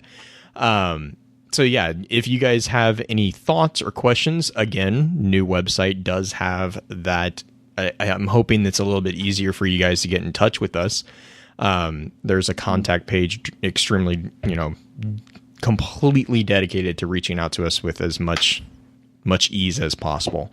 So yeah, if you guys have any thoughts or questions, again, new website does have that. I'm hoping it's a little bit easier for you guys to get in touch with us. There's a contact page, extremely, completely dedicated to reaching out to us with as much ease as possible.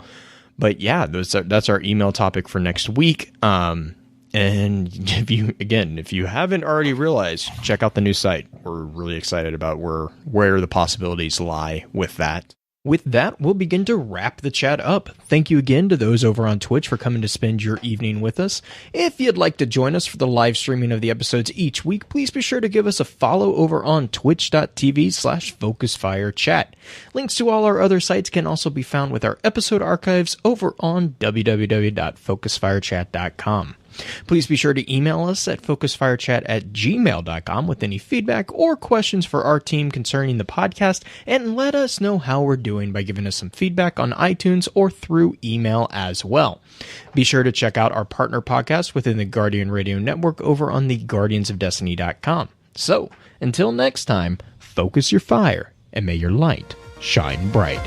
But yeah, that's our email topic for next week. And if you haven't already realized, check out the new site. We're really excited about where the possibilities lie with that. With that, we'll begin to wrap the chat up. Thank you again to those over on Twitch for coming to spend your evening with us. If you'd like to join us for the live streaming of the episodes each week, please be sure to give us a follow over on twitch.tv/FocusFireChat. Links to all our other sites can also be found with our episode archives over on www.focusfirechat.com. Please be sure to email us at focusfirechat@gmail.com with any feedback or questions for our team concerning the podcast, and let us know how we're doing by giving us some feedback on iTunes or through email as well. Be sure to check out our partner podcast within the Guardian Radio Network over on the guardiansofdestiny.com. So, until next time, focus your fire and may your light shine bright.